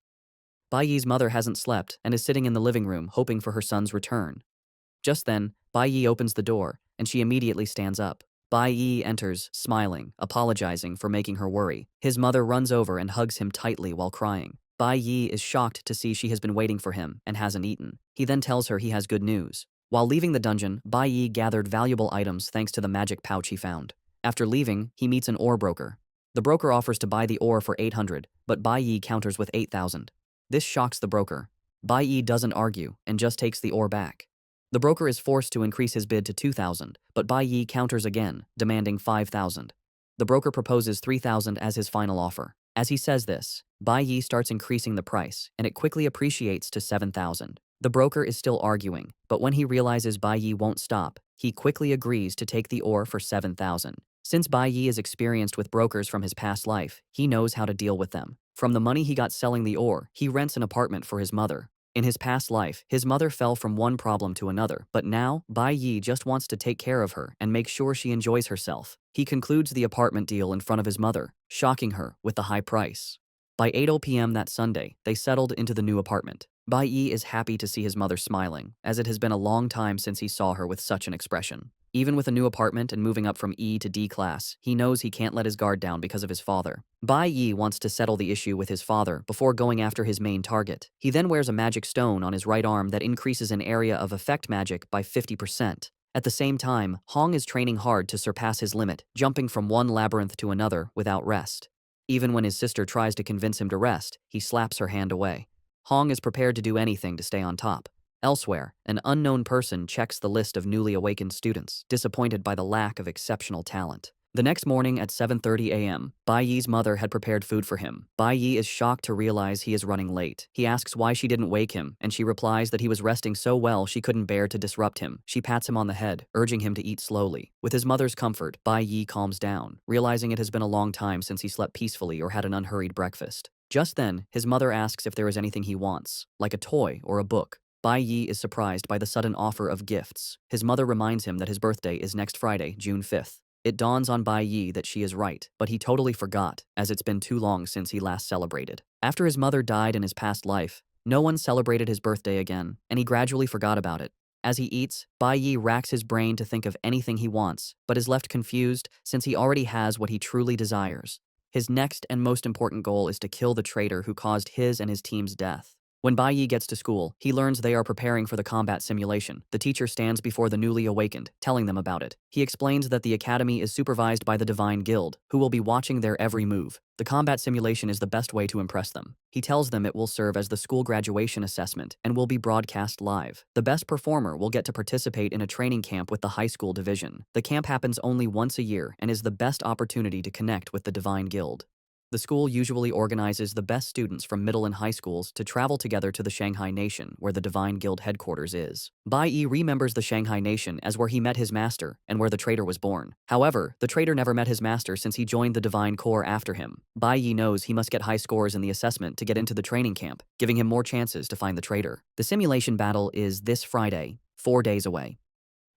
Bai Yi's mother hasn't slept and is sitting in the living room hoping for her son's return. Just then, Bai Yi opens the door, and she immediately stands up. Bai Yi enters, smiling, apologizing for making her worry. His mother runs over and hugs him tightly while crying. Bai Yi is shocked to see she has been waiting for him and hasn't eaten. He then tells her he has good news. While leaving the dungeon, Bai Yi gathered valuable items thanks to the magic pouch he found. After leaving, he meets an ore broker. The broker offers to buy the ore for 800, but Bai Yi counters with 8,000. This shocks the broker. Bai Yi doesn't argue and just takes the ore back. The broker is forced to increase his bid to 2,000, but Bai Yi counters again, demanding 5,000. The broker proposes 3,000 as his final offer. As he says this, Bai Yi starts increasing the price, and it quickly appreciates to 7,000. The broker is still arguing, but when he realizes Bai Yi won't stop, he quickly agrees to take the ore for 7,000. Since Bai Yi is experienced with brokers from his past life, he knows how to deal with them. From the money he got selling the ore, he rents an apartment for his mother. In his past life, his mother fell from one problem to another, but now, Bai Yi just wants to take care of her and make sure she enjoys herself. He concludes the apartment deal in front of his mother, shocking her with the high price. By 8 p.m. that Sunday, they settled into the new apartment. Bai Yi is happy to see his mother smiling, as it has been a long time since he saw her with such an expression. Even with a new apartment and moving up from E to D class, he knows he can't let his guard down because of his father. Bai Yi wants to settle the issue with his father before going after his main target. He then wears a magic stone on his right arm that increases an area of effect magic by 50%. At the same time, Hong is training hard to surpass his limit, jumping from one labyrinth to another without rest. Even when his sister tries to convince him to rest, he slaps her hand away. Hong is prepared to do anything to stay on top. Elsewhere, an unknown person checks the list of newly awakened students, disappointed by the lack of exceptional talent. The next morning at 7:30 a.m., Bai Yi's mother had prepared food for him. Bai Yi is shocked to realize he is running late. He asks why she didn't wake him, and she replies that he was resting so well she couldn't bear to disrupt him. She pats him on the head, urging him to eat slowly. With his mother's comfort, Bai Yi calms down, realizing it has been a long time since he slept peacefully or had an unhurried breakfast. Just then, his mother asks if there is anything he wants, like a toy or a book. Bai Yi is surprised by the sudden offer of gifts. His mother reminds him that his birthday is next Friday, June 5th. It dawns on Bai Yi that she is right, but he totally forgot, as it's been too long since he last celebrated. After his mother died in his past life, no one celebrated his birthday again, and he gradually forgot about it. As he eats, Bai Yi racks his brain to think of anything he wants, but is left confused since he already has what he truly desires. His next and most important goal is to kill the traitor who caused his and his team's death. When Bai Yi gets to school, he learns they are preparing for the combat simulation. The teacher stands before the newly awakened, telling them about it. He explains that the academy is supervised by the Divine Guild, who will be watching their every move. The combat simulation is the best way to impress them. He tells them it will serve as the school graduation assessment and will be broadcast live. The best performer will get to participate in a training camp with the high school division. The camp happens only once a year and is the best opportunity to connect with the Divine Guild. The school usually organizes the best students from middle and high schools to travel together to the Shanghai Nation, where the Divine Guild headquarters is. Bai Yi remembers the Shanghai Nation as where he met his master and where the traitor was born. However, the traitor never met his master since he joined the Divine Corps after him. Bai Yi knows he must get high scores in the assessment to get into the training camp, giving him more chances to find the traitor. The simulation battle is this Friday, 4 days away.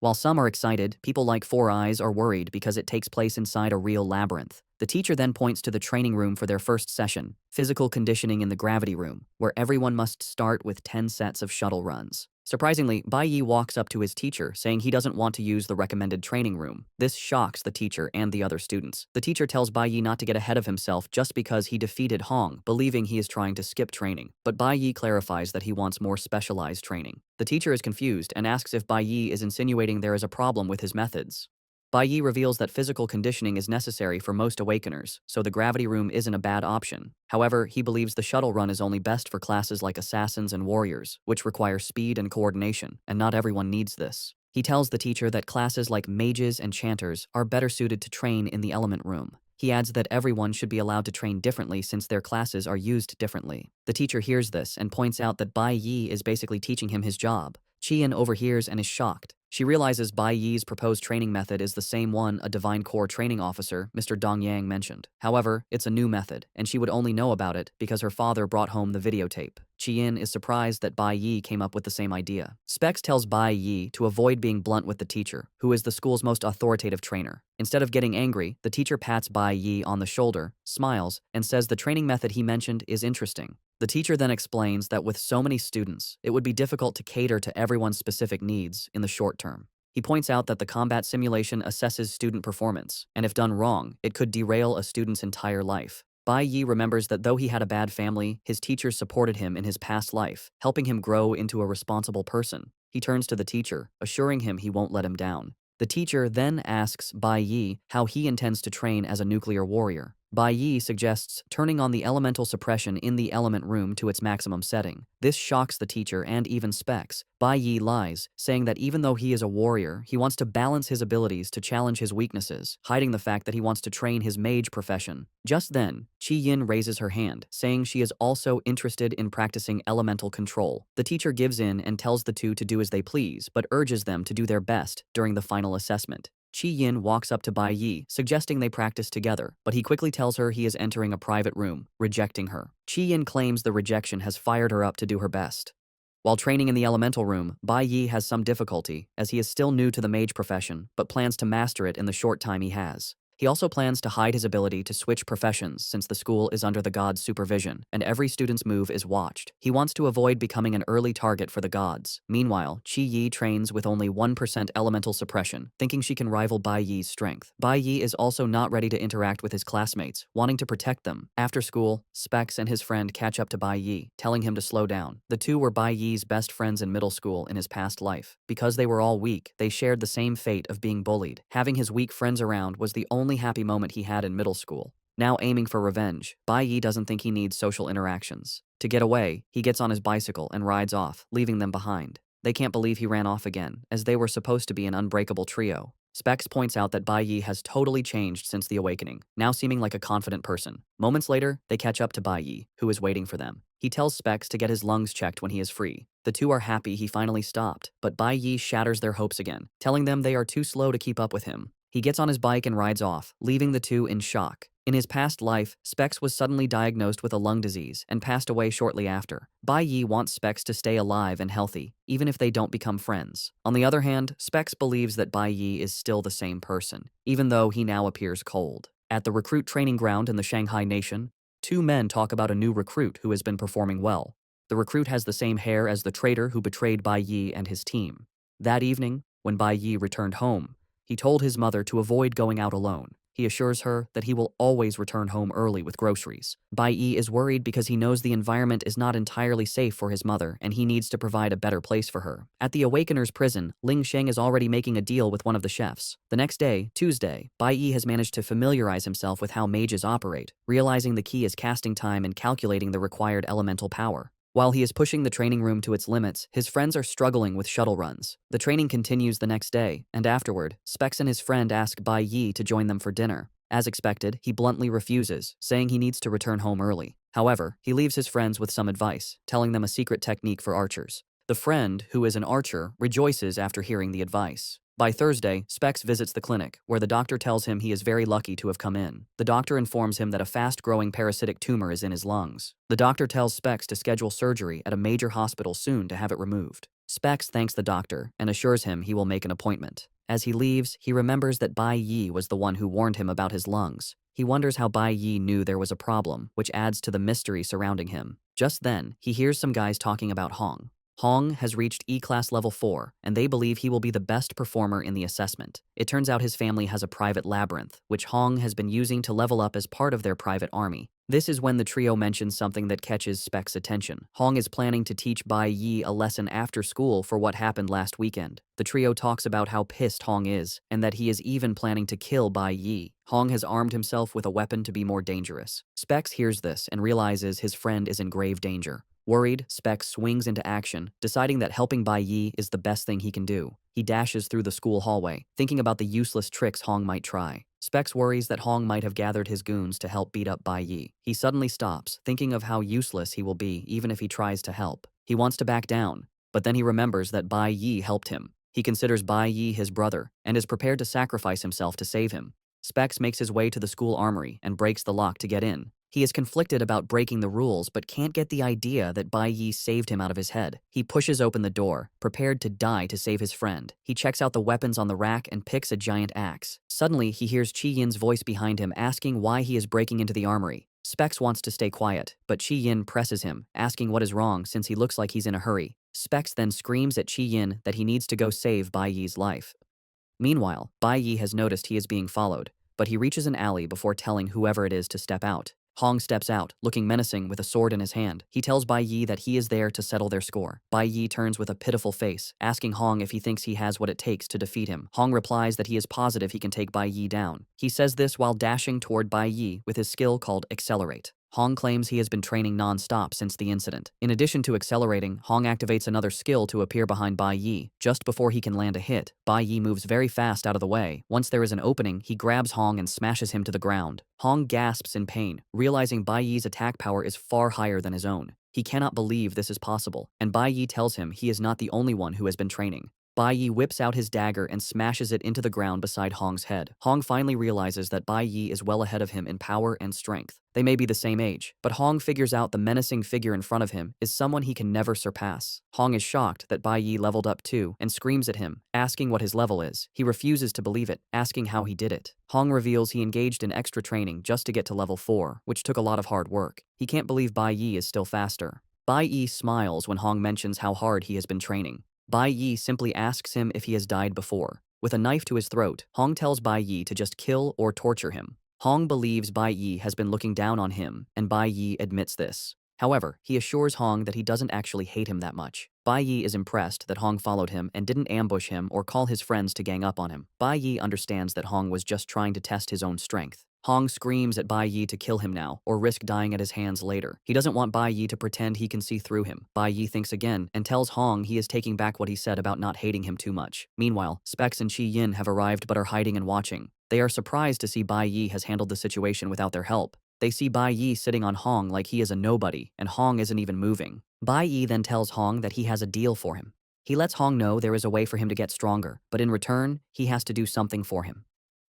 While some are excited, people like Four Eyes are worried because it takes place inside a real labyrinth. The teacher then points to the training room for their first session, physical conditioning in the gravity room, where everyone must start with 10 sets of shuttle runs. Surprisingly, Bai Yi walks up to his teacher, saying he doesn't want to use the recommended training room. This shocks the teacher and the other students. The teacher tells Bai Yi not to get ahead of himself just because he defeated Hong, believing he is trying to skip training. But Bai Yi clarifies that he wants more specialized training. The teacher is confused and asks if Bai Yi is insinuating there is a problem with his methods. Bai Yi reveals that physical conditioning is necessary for most awakeners, so the gravity room isn't a bad option. However, he believes the shuttle run is only best for classes like assassins and warriors, which require speed and coordination, and not everyone needs this. He tells the teacher that classes like mages and chanters are better suited to train in the element room. He adds that everyone should be allowed to train differently since their classes are used differently. The teacher hears this and points out that Bai Yi is basically teaching him his job. Qian overhears and is shocked. She realizes Bai Yi's proposed training method is the same one a Divine Corps training officer, Mr. Dong Yang, mentioned. However, it's a new method, and she would only know about it because her father brought home the videotape. Qian is surprised that Bai Yi came up with the same idea. Specs tells Bai Yi to avoid being blunt with the teacher, who is the school's most authoritative trainer. Instead of getting angry, the teacher pats Bai Yi on the shoulder, smiles, and says the training method he mentioned is interesting. The teacher then explains that with so many students, it would be difficult to cater to everyone's specific needs in the short term. He points out that the combat simulation assesses student performance, and if done wrong, it could derail a student's entire life. Bai Yi remembers that though he had a bad family, his teachers supported him in his past life, helping him grow into a responsible person. He turns to the teacher, assuring him he won't let him down. The teacher then asks Bai Yi how he intends to train as a nuclear warrior. Bai Yi suggests turning on the elemental suppression in the element room to its maximum setting. This shocks the teacher and even Specs. Bai Yi lies, saying that even though he is a warrior, he wants to balance his abilities to challenge his weaknesses, hiding the fact that he wants to train his mage profession. Just then, Qi Yin raises her hand, saying she is also interested in practicing elemental control. The teacher gives in and tells the two to do as they please, but urges them to do their best during the final assessment. Qi Yin walks up to Bai Yi, suggesting they practice together, but he quickly tells her he is entering a private room, rejecting her. Qi Yin claims the rejection has fired her up to do her best. While training in the elemental room, Bai Yi has some difficulty, as he is still new to the mage profession, but plans to master it in the short time he has. He also plans to hide his ability to switch professions since the school is under the gods' supervision, and every student's move is watched. He wants to avoid becoming an early target for the gods. Meanwhile, Qi Yi trains with only 1% elemental suppression, thinking she can rival Bai Yi's strength. Bai Yi is also not ready to interact with his classmates, wanting to protect them. After school, Specs and his friend catch up to Bai Yi, telling him to slow down. The two were Bai Yi's best friends in middle school in his past life. Because they were all weak, they shared the same fate of being bullied. Having his weak friends around was the only happy moment he had in middle school. Now aiming for revenge, Bai Yi doesn't think he needs social interactions. To get away, he gets on his bicycle and rides off, leaving them behind. They can't believe he ran off again, as they were supposed to be an unbreakable trio. Specs points out that Bai Yi has totally changed since the awakening, now seeming like a confident person. Moments later, they catch up to Bai Yi, who is waiting for them. He tells Specs to get his lungs checked when he is free. The two are happy he finally stopped, but Bai Yi shatters their hopes again, telling them they are too slow to keep up with him. He gets on his bike and rides off, leaving the two in shock. In his past life, Specs was suddenly diagnosed with a lung disease and passed away shortly after. Bai Yi wants Specs to stay alive and healthy, even if they don't become friends. On the other hand, Specs believes that Bai Yi is still the same person, even though he now appears cold. At the recruit training ground in the Shanghai Nation, two men talk about a new recruit who has been performing well. The recruit has the same hair as the traitor who betrayed Bai Yi and his team. That evening, when Bai Yi returned home, he told his mother to avoid going out alone. He assures her that he will always return home early with groceries. Bai Yi is worried because he knows the environment is not entirely safe for his mother and he needs to provide a better place for her. At the Awakener's prison, Ling Sheng is already making a deal with one of the chefs. The next day, Tuesday, Bai Yi has managed to familiarize himself with how mages operate, realizing the key is casting time and calculating the required elemental power. While he is pushing the training room to its limits, his friends are struggling with shuttle runs. The training continues the next day, and afterward, Specs and his friend ask Bai Yi to join them for dinner. As expected, he bluntly refuses, saying he needs to return home early. However, he leaves his friends with some advice, telling them a secret technique for archers. The friend, who is an archer, rejoices after hearing the advice. By Thursday, Specs visits the clinic, where the doctor tells him he is very lucky to have come in. The doctor informs him that a fast-growing parasitic tumor is in his lungs. The doctor tells Specs to schedule surgery at a major hospital soon to have it removed. Specs thanks the doctor and assures him he will make an appointment. As he leaves, he remembers that Bai Yi was the one who warned him about his lungs. He wonders how Bai Yi knew there was a problem, which adds to the mystery surrounding him. Just then, he hears some guys talking about Hong. Hong has reached E-Class Level 4, and they believe he will be the best performer in the assessment. It turns out his family has a private labyrinth, which Hong has been using to level up as part of their private army. This is when the trio mentions something that catches Specs' attention. Hong is planning to teach Bai Yi a lesson after school for what happened last weekend. The trio talks about how pissed Hong is, and that he is even planning to kill Bai Yi. Hong has armed himself with a weapon to be more dangerous. Specs hears this and realizes his friend is in grave danger. Worried, Specs swings into action, deciding that helping Bai Yi is the best thing he can do. He dashes through the school hallway, thinking about the useless tricks Hong might try. Specs worries that Hong might have gathered his goons to help beat up Bai Yi. He suddenly stops, thinking of how useless he will be even if he tries to help. He wants to back down, but then he remembers that Bai Yi helped him. He considers Bai Yi his brother and is prepared to sacrifice himself to save him. Specs makes his way to the school armory and breaks the lock to get in. He is conflicted about breaking the rules but can't get the idea that Bai Yi saved him out of his head. He pushes open the door, prepared to die to save his friend. He checks out the weapons on the rack and picks a giant axe. Suddenly, he hears Chi Yin's voice behind him asking why he is breaking into the armory. Specs wants to stay quiet, but Chi Yin presses him, asking what is wrong since he looks like he's in a hurry. Specs then screams at Chi Yin that he needs to go save Bai Yi's life. Meanwhile, Bai Yi has noticed he is being followed, but he reaches an alley before telling whoever it is to step out. Hong steps out, looking menacing with a sword in his hand. He tells Bai Yi that he is there to settle their score. Bai Yi turns with a pitiful face, asking Hong if he thinks he has what it takes to defeat him. Hong replies that he is positive he can take Bai Yi down. He says this while dashing toward Bai Yi with his skill called Accelerate. Hong claims he has been training non-stop since the incident. In addition to accelerating, Hong activates another skill to appear behind Bai Yi. Just before he can land a hit, Bai Yi moves very fast out of the way. Once there is an opening, he grabs Hong and smashes him to the ground. Hong gasps in pain, realizing Bai Yi's attack power is far higher than his own. He cannot believe this is possible, and Bai Yi tells him he is not the only one who has been training. Bai Yi whips out his dagger and smashes it into the ground beside Hong's head. Hong finally realizes that Bai Yi is well ahead of him in power and strength. They may be the same age, but Hong figures out the menacing figure in front of him is someone he can never surpass. Hong is shocked that Bai Yi leveled up too and screams at him, asking what his level is. He refuses to believe it, asking how he did it. Hong reveals he engaged in extra training just to get to level 4, which took a lot of hard work. He can't believe Bai Yi is still faster. Bai Yi smiles when Hong mentions how hard he has been training. Bai Yi simply asks him if he has died before. With a knife to his throat, Hong tells Bai Yi to just kill or torture him. Hong believes Bai Yi has been looking down on him, and Bai Yi admits this. However, he assures Hong that he doesn't actually hate him that much. Bai Yi is impressed that Hong followed him and didn't ambush him or call his friends to gang up on him. Bai Yi understands that Hong was just trying to test his own strength. Hong screams at Bai Yi to kill him now or risk dying at his hands later. He doesn't want Bai Yi to pretend he can see through him. Bai Yi thinks again and tells Hong he is taking back what he said about not hating him too much. Meanwhile, Specs and Chi Yin have arrived but are hiding and watching. They are surprised to see Bai Yi has handled the situation without their help. They see Bai Yi sitting on Hong like he is a nobody, and Hong isn't even moving. Bai Yi then tells Hong that he has a deal for him. He lets Hong know there is a way for him to get stronger, but in return, he has to do something for him.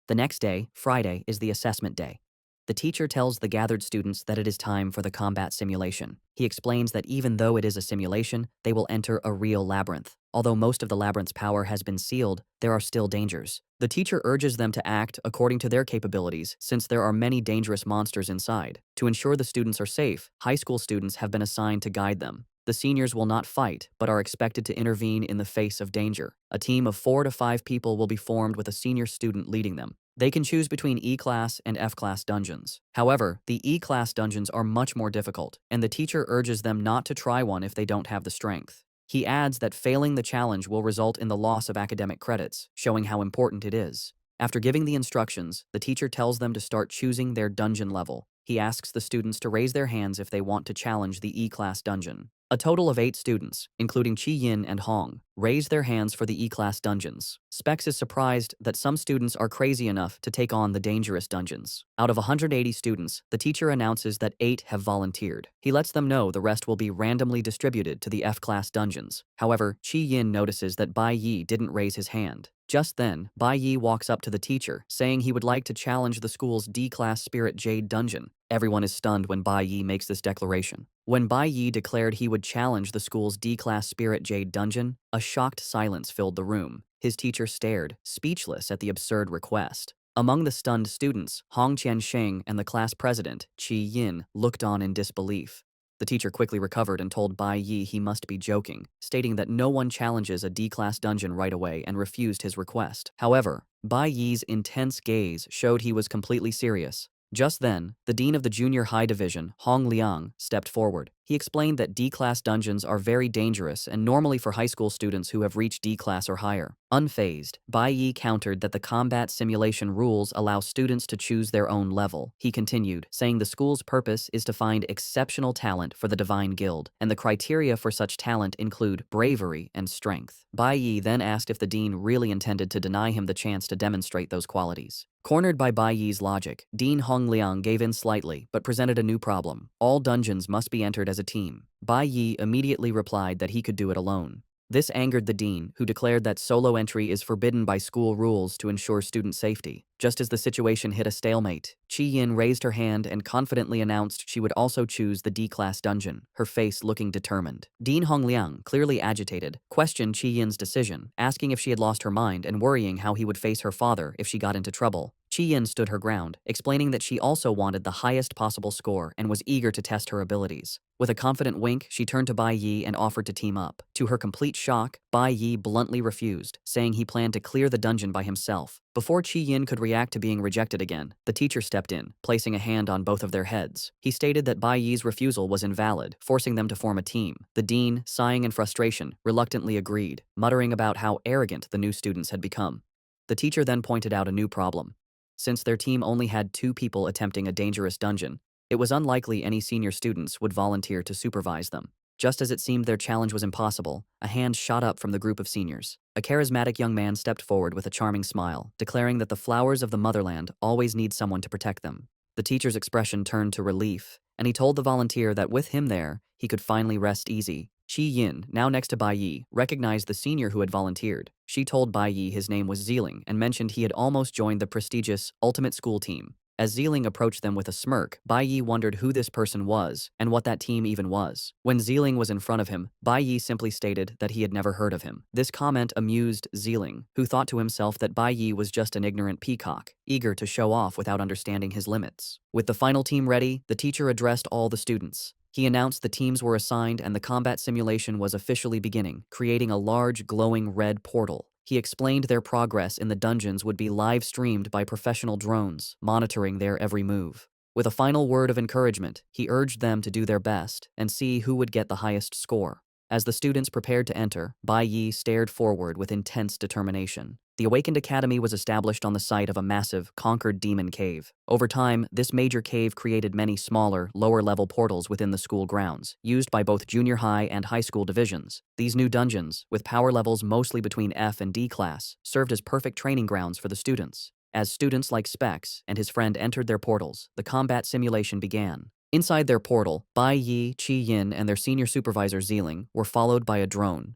The next day, Friday, is the assessment day. The teacher tells the gathered students that it is time for the combat simulation. He explains that even though it is a simulation, they will enter a real labyrinth. Although most of the labyrinth's power has been sealed, there are still dangers. The teacher urges them to act according to their capabilities since there are many dangerous monsters inside. To ensure the students are safe, high school students have been assigned to guide them. The seniors will not fight, but are expected to intervene in the face of danger. A team of 4 to 5 people will be formed with a senior student leading them. They can choose between E-class and F-class dungeons. However, the E-class dungeons are much more difficult, and the teacher urges them not to try one if they don't have the strength. He adds that failing the challenge will result in the loss of academic credits, showing how important it is. After giving the instructions, the teacher tells them to start choosing their dungeon level. He asks the students to raise their hands if they want to challenge the E-class dungeon. A total of 8 students, including Chi Yin and Hong, raised their hands for the E-class dungeons. Specs is surprised that some students are crazy enough to take on the dangerous dungeons. Out of 180 students, the teacher announces that 8 have volunteered. He lets them know the rest will be randomly distributed to the F-class dungeons. However, Chi Yin notices that Bai Yi didn't raise his hand. Just then, Bai Yi walks up to the teacher, saying he would like to challenge the school's D-class Spirit Jade dungeon. Everyone is stunned when Bai Yi makes this declaration. When Bai Yi declared he would challenge the school's D-class Spirit Jade dungeon, a shocked silence filled the room. His teacher stared, speechless at the absurd request. Among the stunned students, Hong Qiansheng and the class president, Qi Yin, looked on in disbelief. The teacher quickly recovered and told Bai Yi he must be joking, stating that no one challenges a D-class dungeon right away and refused his request. However, Bai Yi's intense gaze showed he was completely serious. Just then, the dean of the junior high division, Hong Liang, stepped forward. He explained that D-class dungeons are very dangerous and normally for high school students who have reached D-class or higher. Unfazed, Bai Yi countered that the combat simulation rules allow students to choose their own level. He continued, saying the school's purpose is to find exceptional talent for the Divine Guild, and the criteria for such talent include bravery and strength. Bai Yi then asked if the dean really intended to deny him the chance to demonstrate those qualities. Cornered by Bai Yi's logic, Dean Hong Liang gave in slightly, but presented a new problem. All dungeons must be entered as a team. Bai Yi immediately replied that he could do it alone. This angered the dean, who declared that solo entry is forbidden by school rules to ensure student safety. Just as the situation hit a stalemate, Chi Yin raised her hand and confidently announced she would also choose the D-class dungeon, her face looking determined. Dean Hongliang, clearly agitated, questioned Chi Yin's decision, asking if she had lost her mind and worrying how he would face her father if she got into trouble. Chi Yin stood her ground, explaining that she also wanted the highest possible score and was eager to test her abilities. With a confident wink, she turned to Bai Yi and offered to team up. To her complete shock, Bai Yi bluntly refused, saying he planned to clear the dungeon by himself. Before Chi Yin could react to being rejected again, the teacher stepped in, placing a hand on both of their heads. He stated that Bai Yi's refusal was invalid, forcing them to form a team. The dean, sighing in frustration, reluctantly agreed, muttering about how arrogant the new students had become. The teacher then pointed out a new problem. Since their team only had 2 people attempting a dangerous dungeon, it was unlikely any senior students would volunteer to supervise them. Just as it seemed their challenge was impossible, a hand shot up from the group of seniors. A charismatic young man stepped forward with a charming smile, declaring that the flowers of the motherland always need someone to protect them. The teacher's expression turned to relief, and he told the volunteer that with him there, he could finally rest easy. Chi Yin, now next to Bai Yi, recognized the senior who had volunteered. She told Bai Yi his name was Zeeling and mentioned he had almost joined the prestigious Ultimate School team. As Zeeling approached them with a smirk, Bai Yi wondered who this person was and what that team even was. When Zeeling was in front of him, Bai Yi simply stated that he had never heard of him. This comment amused Zeeling, who thought to himself that Bai Yi was just an ignorant peacock, eager to show off without understanding his limits. With the final team ready, the teacher addressed all the students. He announced the teams were assigned and the combat simulation was officially beginning, creating a large glowing red portal. He explained their progress in the dungeons would be live-streamed by professional drones, monitoring their every move. With a final word of encouragement, he urged them to do their best and see who would get the highest score. As the students prepared to enter, Bai Yi stared forward with intense determination. The Awakened Academy was established on the site of a massive, conquered demon cave. Over time, this major cave created many smaller, lower-level portals within the school grounds, used by both junior high and high school divisions. These new dungeons, with power levels mostly between F and D class, served as perfect training grounds for the students. As students like Specs and his friend entered their portals, the combat simulation began. Inside their portal, Bai Yi, Chi Yin, and their senior supervisor Zeeling were followed by a drone.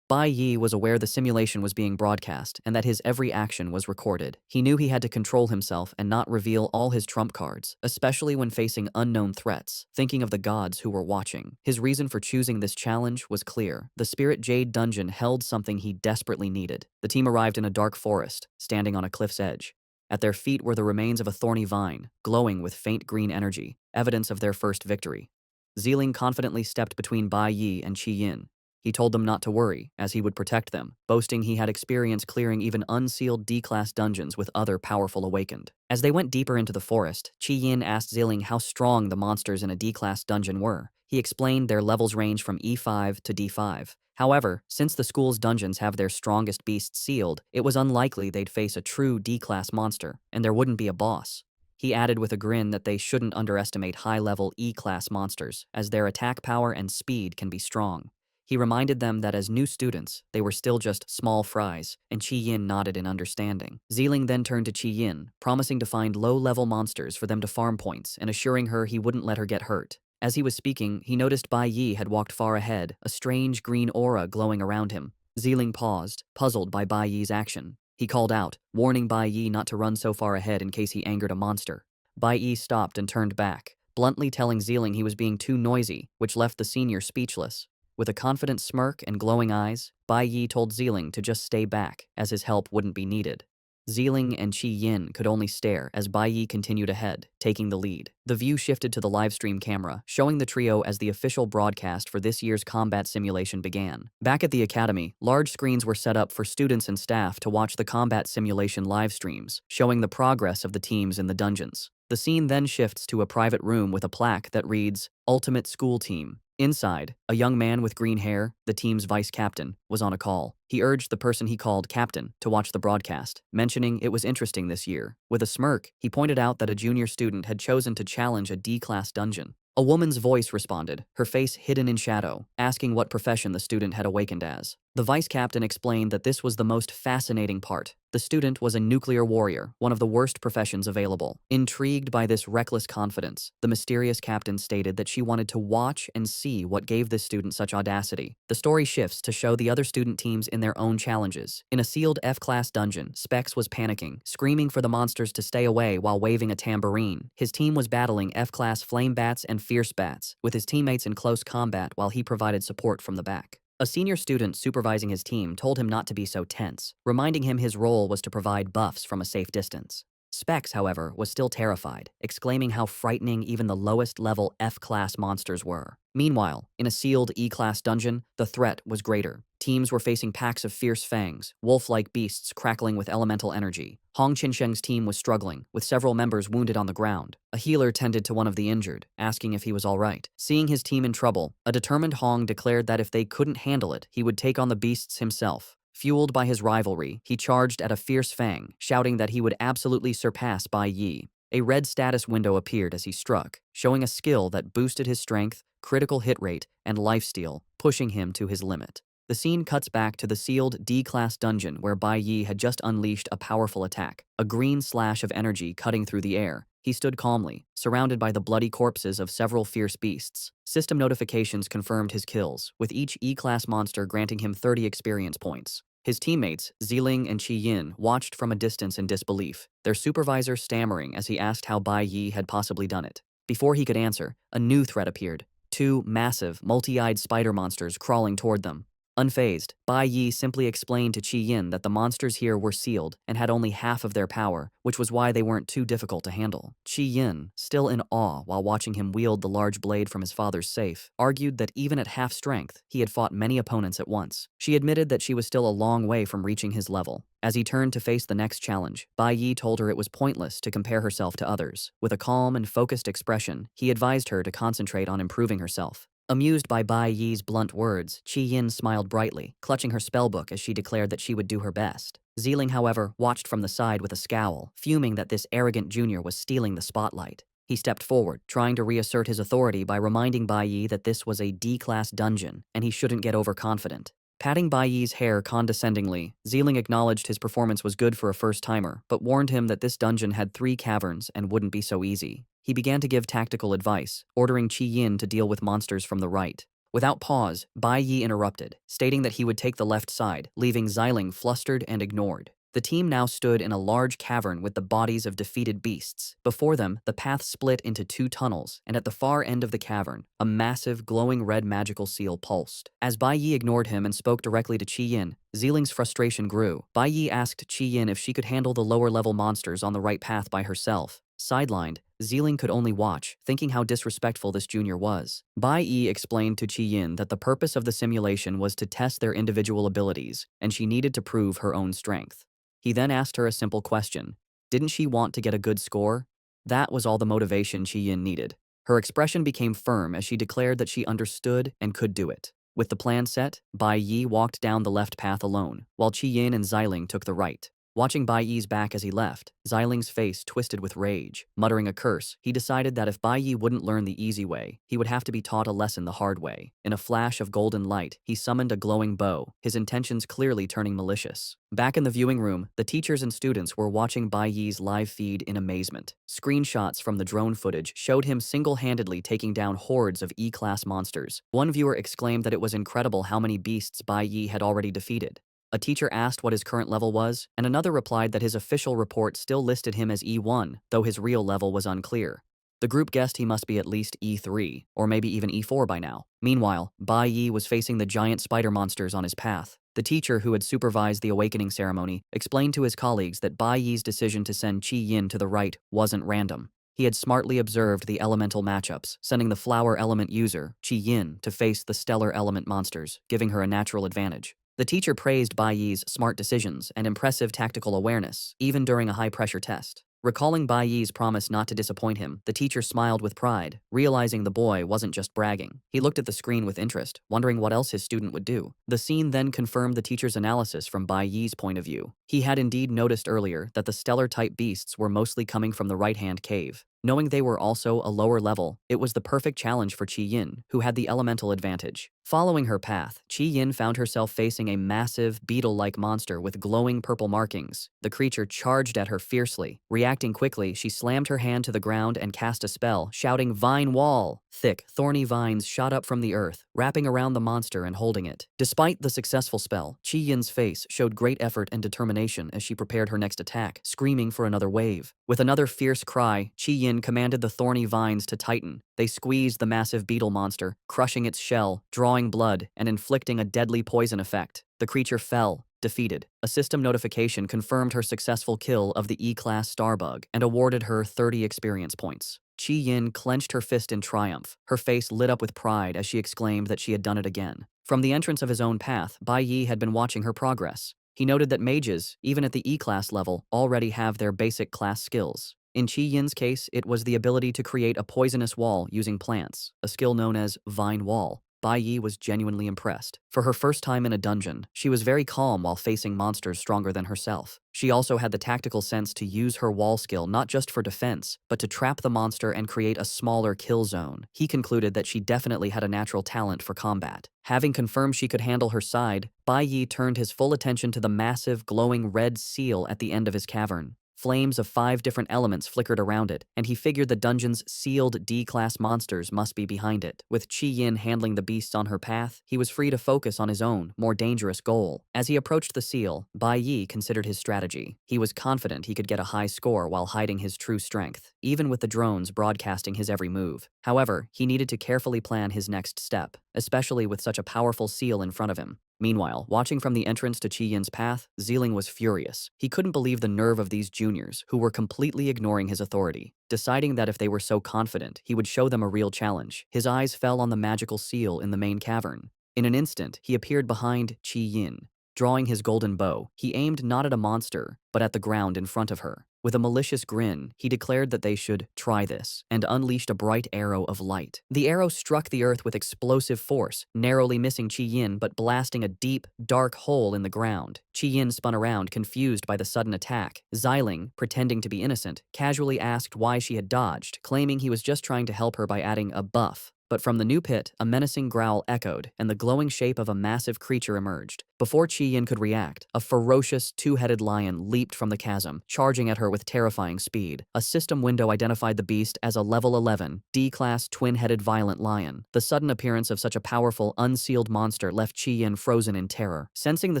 Bai Yi was aware the simulation was being broadcast and that his every action was recorded. He knew he had to control himself and not reveal all his trump cards, especially when facing unknown threats, thinking of the gods who were watching. His reason for choosing this challenge was clear. The Spirit Jade dungeon held something he desperately needed. The team arrived in a dark forest, standing on a cliff's edge. At their feet were the remains of a thorny vine, glowing with faint green energy, evidence of their first victory. Zeeling confidently stepped between Bai Yi and Qi Yin. He told them not to worry, as he would protect them, boasting he had experience clearing even unsealed D-class dungeons with other powerful awakened. As they went deeper into the forest, Qi Yin asked Ziling how strong the monsters in a D-class dungeon were. He explained their levels range from E5 to D5. However, since the school's dungeons have their strongest beasts sealed, it was unlikely they'd face a true D-class monster, and there wouldn't be a boss. He added with a grin that they shouldn't underestimate high-level E-class monsters, as their attack power and speed can be strong. He reminded them that as new students, they were still just small fries, and Qi Yin nodded in understanding. Ziling then turned to Qi Yin, promising to find low-level monsters for them to farm points and assuring her he wouldn't let her get hurt. As he was speaking, he noticed Bai Yi had walked far ahead, a strange green aura glowing around him. Ziling paused, puzzled by Bai Yi's action. He called out, warning Bai Yi not to run so far ahead in case he angered a monster. Bai Yi stopped and turned back, bluntly telling Ziling he was being too noisy, which left the senior speechless. With a confident smirk and glowing eyes, Bai Yi told Ziling to just stay back, as his help wouldn't be needed. Ziling and Qi Yin could only stare as Bai Yi continued ahead, taking the lead. The view shifted to the livestream camera, showing the trio as the official broadcast for this year's combat simulation began. Back at the academy, large screens were set up for students and staff to watch the combat simulation live streams, showing the progress of the teams in the dungeons. The scene then shifts to a private room with a plaque that reads, "Ultimate School Team." Inside, a young man with green hair, the team's vice captain, was on a call. He urged the person he called captain to watch the broadcast, mentioning it was interesting this year. With a smirk, he pointed out that a junior student had chosen to challenge a D-class dungeon. A woman's voice responded, her face hidden in shadow, asking what profession the student had awakened as. The vice captain explained that this was the most fascinating part. The student was a nuclear warrior, one of the worst professions available. Intrigued by this reckless confidence, the mysterious captain stated that she wanted to watch and see what gave this student such audacity. The story shifts to show the other student teams in their own challenges. In a sealed F-class dungeon, Specs was panicking, screaming for the monsters to stay away while waving a tambourine. His team was battling F-class flame bats and fierce bats, with his teammates in close combat while he provided support from the back. A senior student supervising his team told him not to be so tense, reminding him his role was to provide buffs from a safe distance. Specs, however, was still terrified, exclaiming how frightening even the lowest-level F-class monsters were. Meanwhile, in a sealed E-class dungeon, the threat was greater. Teams were facing packs of fierce fangs, wolf-like beasts crackling with elemental energy. Hong Qinsheng's team was struggling, with several members wounded on the ground. A healer tended to one of the injured, asking if he was all right. Seeing his team in trouble, a determined Hong declared that if they couldn't handle it, he would take on the beasts himself. Fueled by his rivalry, he charged at a fierce fang, shouting that he would absolutely surpass Bai Yi. A red status window appeared as he struck, showing a skill that boosted his strength, critical hit rate, and lifesteal, pushing him to his limit. The scene cuts back to the sealed D-class dungeon where Bai Yi had just unleashed a powerful attack, a green slash of energy cutting through the air. He stood calmly, surrounded by the bloody corpses of several fierce beasts. System notifications confirmed his kills, with each E-class monster granting him 30 experience points. His teammates, Ziling and Qi Yin, watched from a distance in disbelief, their supervisor stammering as he asked how Bai Yi had possibly done it. Before he could answer, a new threat appeared. Two massive, multi-eyed spider monsters crawling toward them. Unfazed, Bai Yi simply explained to Qi Yin that the monsters here were sealed and had only half of their power, which was why they weren't too difficult to handle. Qi Yin, still in awe while watching him wield the large blade from his father's safe, argued that even at half strength, he had fought many opponents at once. She admitted that she was still a long way from reaching his level. As he turned to face the next challenge, Bai Yi told her it was pointless to compare herself to others. With a calm and focused expression, he advised her to concentrate on improving herself. Amused by Bai Yi's blunt words, Qi Yin smiled brightly, clutching her spellbook as she declared that she would do her best. Ziling, however, watched from the side with a scowl, fuming that this arrogant junior was stealing the spotlight. He stepped forward, trying to reassert his authority by reminding Bai Yi that this was a D-class dungeon, and he shouldn't get overconfident. Patting Bai Yi's hair condescendingly, Ziling acknowledged his performance was good for a first-timer, but warned him that this dungeon had 3 caverns and wouldn't be so easy. He began to give tactical advice, ordering Qi Yin to deal with monsters from the right. Without pause, Bai Yi interrupted, stating that he would take the left side, leaving Ziling flustered and ignored. The team now stood in a large cavern with the bodies of defeated beasts. Before them, the path split into 2 tunnels, and at the far end of the cavern, a massive, glowing red magical seal pulsed. As Bai Yi ignored him and spoke directly to Qi Yin, Ziling's frustration grew. Bai Yi asked Qi Yin if she could handle the lower-level monsters on the right path by herself. Sidelined, Ziling could only watch, thinking how disrespectful this junior was. Bai Yi explained to Qiyin that the purpose of the simulation was to test their individual abilities, and she needed to prove her own strength. He then asked her a simple question. Didn't she want to get a good score? That was all the motivation Qiyin needed. Her expression became firm as she declared that she understood and could do it. With the plan set, Bai Yi walked down the left path alone, while Qiyin and Ziling took the right. Watching Bai Yi's back as he left, Ziling's face twisted with rage. Muttering a curse, he decided that if Bai Yi wouldn't learn the easy way, he would have to be taught a lesson the hard way. In a flash of golden light, he summoned a glowing bow, his intentions clearly turning malicious. Back in the viewing room, the teachers and students were watching Bai Yi's live feed in amazement. Screenshots from the drone footage showed him single-handedly taking down hordes of E-class monsters. One viewer exclaimed that it was incredible how many beasts Bai Yi had already defeated. A teacher asked what his current level was, and another replied that his official report still listed him as E1, though his real level was unclear. The group guessed he must be at least E3, or maybe even E4 by now. Meanwhile, Bai Yi was facing the giant spider monsters on his path. The teacher who had supervised the awakening ceremony explained to his colleagues that Bai Yi's decision to send Qi Yin to the right wasn't random. He had smartly observed the elemental matchups, sending the flower element user, Qi Yin, to face the stellar element monsters, giving her a natural advantage. The teacher praised Bai Yi's smart decisions and impressive tactical awareness, even during a high-pressure test. Recalling Bai Yi's promise not to disappoint him, the teacher smiled with pride, realizing the boy wasn't just bragging. He looked at the screen with interest, wondering what else his student would do. The scene then confirmed the teacher's analysis from Bai Yi's point of view. He had indeed noticed earlier that the stellar-type beasts were mostly coming from the right-hand cave. Knowing they were also a lower level, it was the perfect challenge for Qi Yin, who had the elemental advantage. Following her path, Qi Yin found herself facing a massive, beetle-like monster with glowing purple markings. The creature charged at her fiercely. Reacting quickly, she slammed her hand to the ground and cast a spell, shouting, "Vine Wall!" Thick, thorny vines shot up from the earth, wrapping around the monster and holding it. Despite the successful spell, Qi Yin's face showed great effort and determination as she prepared her next attack, screaming for another wave. With another fierce cry, Qi Yin commanded the thorny vines to tighten. They squeezed the massive beetle monster, crushing its shell, drawing blood, and inflicting a deadly poison effect. The creature fell, defeated. A system notification confirmed her successful kill of the E-class starbug and awarded her 30 experience points. Qi Yin clenched her fist in triumph. Her face lit up with pride as she exclaimed that she had done it again. From the entrance of his own path, Bai Yi had been watching her progress. He noted that mages, even at the E-class level, already have their basic class skills. In Qi Yin's case, it was the ability to create a poisonous wall using plants, a skill known as Vine Wall. Bai Yi was genuinely impressed. For her first time in a dungeon, she was very calm while facing monsters stronger than herself. She also had the tactical sense to use her wall skill not just for defense, but to trap the monster and create a smaller kill zone. He concluded that she definitely had a natural talent for combat. Having confirmed she could handle her side, Bai Yi turned his full attention to the massive, glowing red seal at the end of his cavern. Flames of 5 different elements flickered around it, and he figured the dungeon's sealed D-class monsters must be behind it. With Qi Yin handling the beasts on her path, he was free to focus on his own, more dangerous goal. As he approached the seal, Bai Yi considered his strategy. He was confident he could get a high score while hiding his true strength, even with the drones broadcasting his every move. However, he needed to carefully plan his next step, especially with such a powerful seal in front of him. Meanwhile, watching from the entrance to Qi Yin's path, Ziling was furious. He couldn't believe the nerve of these juniors, who were completely ignoring his authority. Deciding that if they were so confident, he would show them a real challenge, his eyes fell on the magical seal in the main cavern. In an instant, he appeared behind Qi Yin. Drawing his golden bow, he aimed not at a monster, but at the ground in front of her. With a malicious grin, he declared that they should try this, and unleashed a bright arrow of light. The arrow struck the earth with explosive force, narrowly missing Qi Yin but blasting a deep, dark hole in the ground. Qi Yin spun around, confused by the sudden attack. Ziling, pretending to be innocent, casually asked why she had dodged, claiming he was just trying to help her by adding a buff. But from the new pit, a menacing growl echoed, and the glowing shape of a massive creature emerged. Before Qi Yin could react, a ferocious, two-headed lion leaped from the chasm, charging at her with terrifying speed. A system window identified the beast as a level 11, D-class twin-headed violent lion. The sudden appearance of such a powerful, unsealed monster left Qi Yin frozen in terror. Sensing the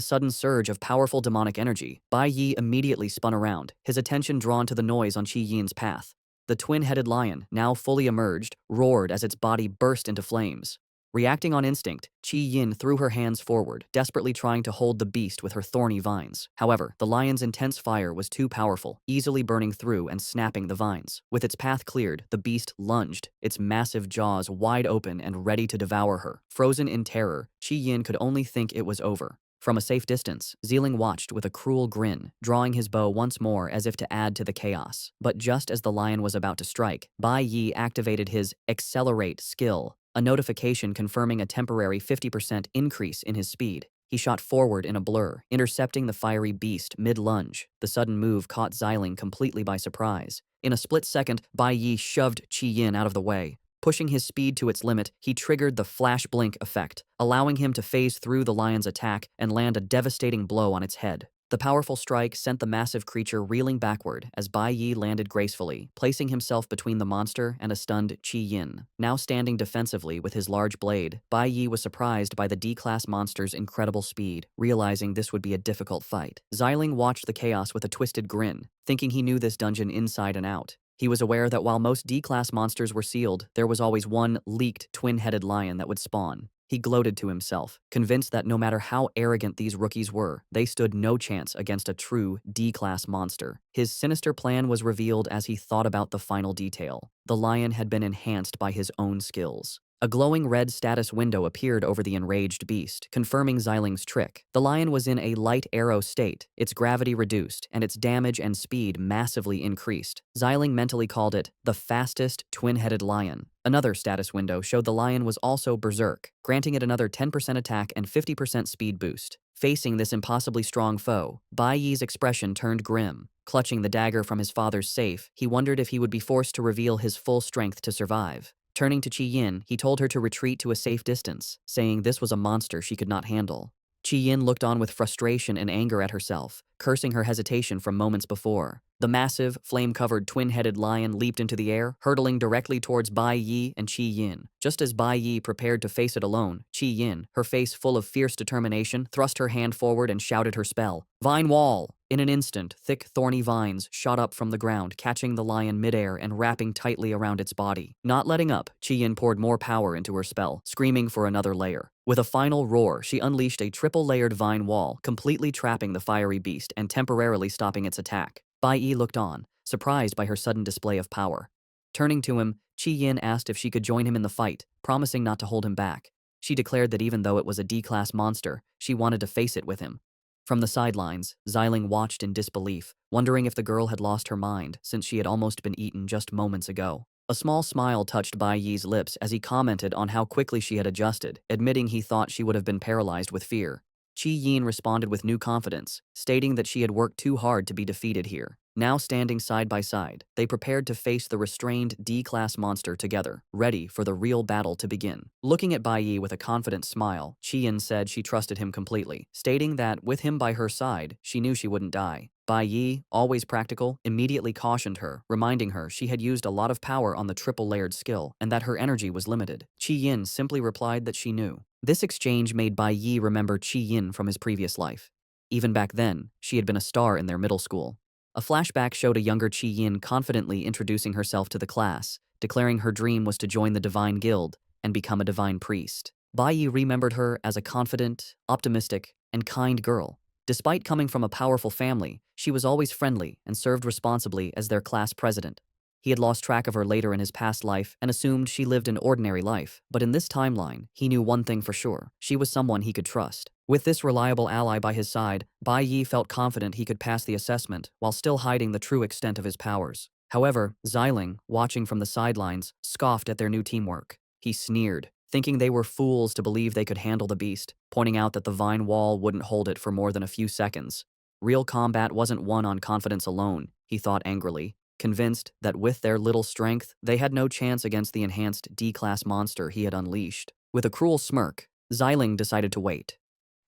sudden surge of powerful demonic energy, Bai Yi immediately spun around, his attention drawn to the noise on Qi Yin's path. The twin-headed lion, now fully emerged, roared as its body burst into flames. Reacting on instinct, Qi Yin threw her hands forward, desperately trying to hold the beast with her thorny vines. However, the lion's intense fire was too powerful, easily burning through and snapping the vines. With its path cleared, the beast lunged, its massive jaws wide open and ready to devour her. Frozen in terror, Qi Yin could only think it was over. From a safe distance, Zealing watched with a cruel grin, drawing his bow once more as if to add to the chaos. But just as the lion was about to strike, Bai Yi activated his accelerate skill, a notification confirming a temporary 50% increase in his speed. He shot forward in a blur, intercepting the fiery beast mid-lunge. The sudden move caught Xiling completely by surprise. In a split second, Bai Yi shoved Qi Yin out of the way. Pushing his speed to its limit, he triggered the flash blink effect, allowing him to phase through the lion's attack and land a devastating blow on its head. The powerful strike sent the massive creature reeling backward as Bai Yi landed gracefully, placing himself between the monster and a stunned Qi Yin. Now standing defensively with his large blade, Bai Yi was surprised by the D-class monster's incredible speed, realizing this would be a difficult fight. Xiling watched the chaos with a twisted grin, thinking he knew this dungeon inside and out. He was aware that while most D-class monsters were sealed, there was always one leaked twin-headed lion that would spawn. He gloated to himself, convinced that no matter how arrogant these rookies were, they stood no chance against a true D-class monster. His sinister plan was revealed as he thought about the final detail. The lion had been enhanced by his own skills. A glowing red status window appeared over the enraged beast, confirming Xiling's trick. The lion was in a light arrow state, its gravity reduced, and its damage and speed massively increased. Xiling mentally called it the fastest twin-headed lion. Another status window showed the lion was also berserk, granting it another 10% attack and 50% speed boost. Facing this impossibly strong foe, Bai Yi's expression turned grim. Clutching the dagger from his father's safe, he wondered if he would be forced to reveal his full strength to survive. Turning to Qi Yin, he told her to retreat to a safe distance, saying this was a monster she could not handle. Qi Yin looked on with frustration and anger at herself, cursing her hesitation from moments before. The massive, flame-covered twin-headed lion leaped into the air, hurtling directly towards Bai Yi and Qi Yin. Just as Bai Yi prepared to face it alone, Qi Yin, her face full of fierce determination, thrust her hand forward and shouted her spell, "Vine Wall!" In an instant, thick, thorny vines shot up from the ground, catching the lion midair and wrapping tightly around its body. Not letting up, Qi Yin poured more power into her spell, screaming for another layer. With a final roar, she unleashed a triple-layered vine wall, completely trapping the fiery beast and temporarily stopping its attack. Bai Yi looked on, surprised by her sudden display of power. Turning to him, Qi Yin asked if she could join him in the fight, promising not to hold him back. She declared that even though it was a D-class monster, she wanted to face it with him. From the sidelines, Xiling watched in disbelief, wondering if the girl had lost her mind since she had almost been eaten just moments ago. A small smile touched Bai Yi's lips as he commented on how quickly she had adjusted, admitting he thought she would have been paralyzed with fear. Qi Yin responded with new confidence, stating that she had worked too hard to be defeated here. Now standing side by side, they prepared to face the restrained D-class monster together, ready for the real battle to begin. Looking at Bai Yi with a confident smile, Qi Yin said she trusted him completely, stating that with him by her side, she knew she wouldn't die. Bai Yi, always practical, immediately cautioned her, reminding her she had used a lot of power on the triple-layered skill and that her energy was limited. Qi Yin simply replied that she knew. This exchange made Bai Yi remember Qi Yin from his previous life. Even back then, she had been a star in their middle school. A flashback showed a younger Qi Yin confidently introducing herself to the class, declaring her dream was to join the Divine Guild and become a divine priest. Bai Yi remembered her as a confident, optimistic, and kind girl. Despite coming from a powerful family, she was always friendly and served responsibly as their class president. He had lost track of her later in his past life and assumed she lived an ordinary life, but in this timeline, he knew one thing for sure: she was someone he could trust. With this reliable ally by his side, Bai Yi felt confident he could pass the assessment while still hiding the true extent of his powers. However, Xiling, watching from the sidelines, scoffed at their new teamwork. He sneered, thinking they were fools to believe they could handle the beast, pointing out that the vine wall wouldn't hold it for more than a few seconds. Real combat wasn't won on confidence alone, he thought angrily, convinced that with their little strength, they had no chance against the enhanced D-class monster he had unleashed. With a cruel smirk, Xiling decided to wait.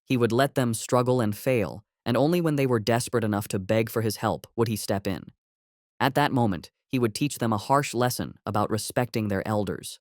He would let them struggle and fail, and only when they were desperate enough to beg for his help would he step in. At that moment, he would teach them a harsh lesson about respecting their elders.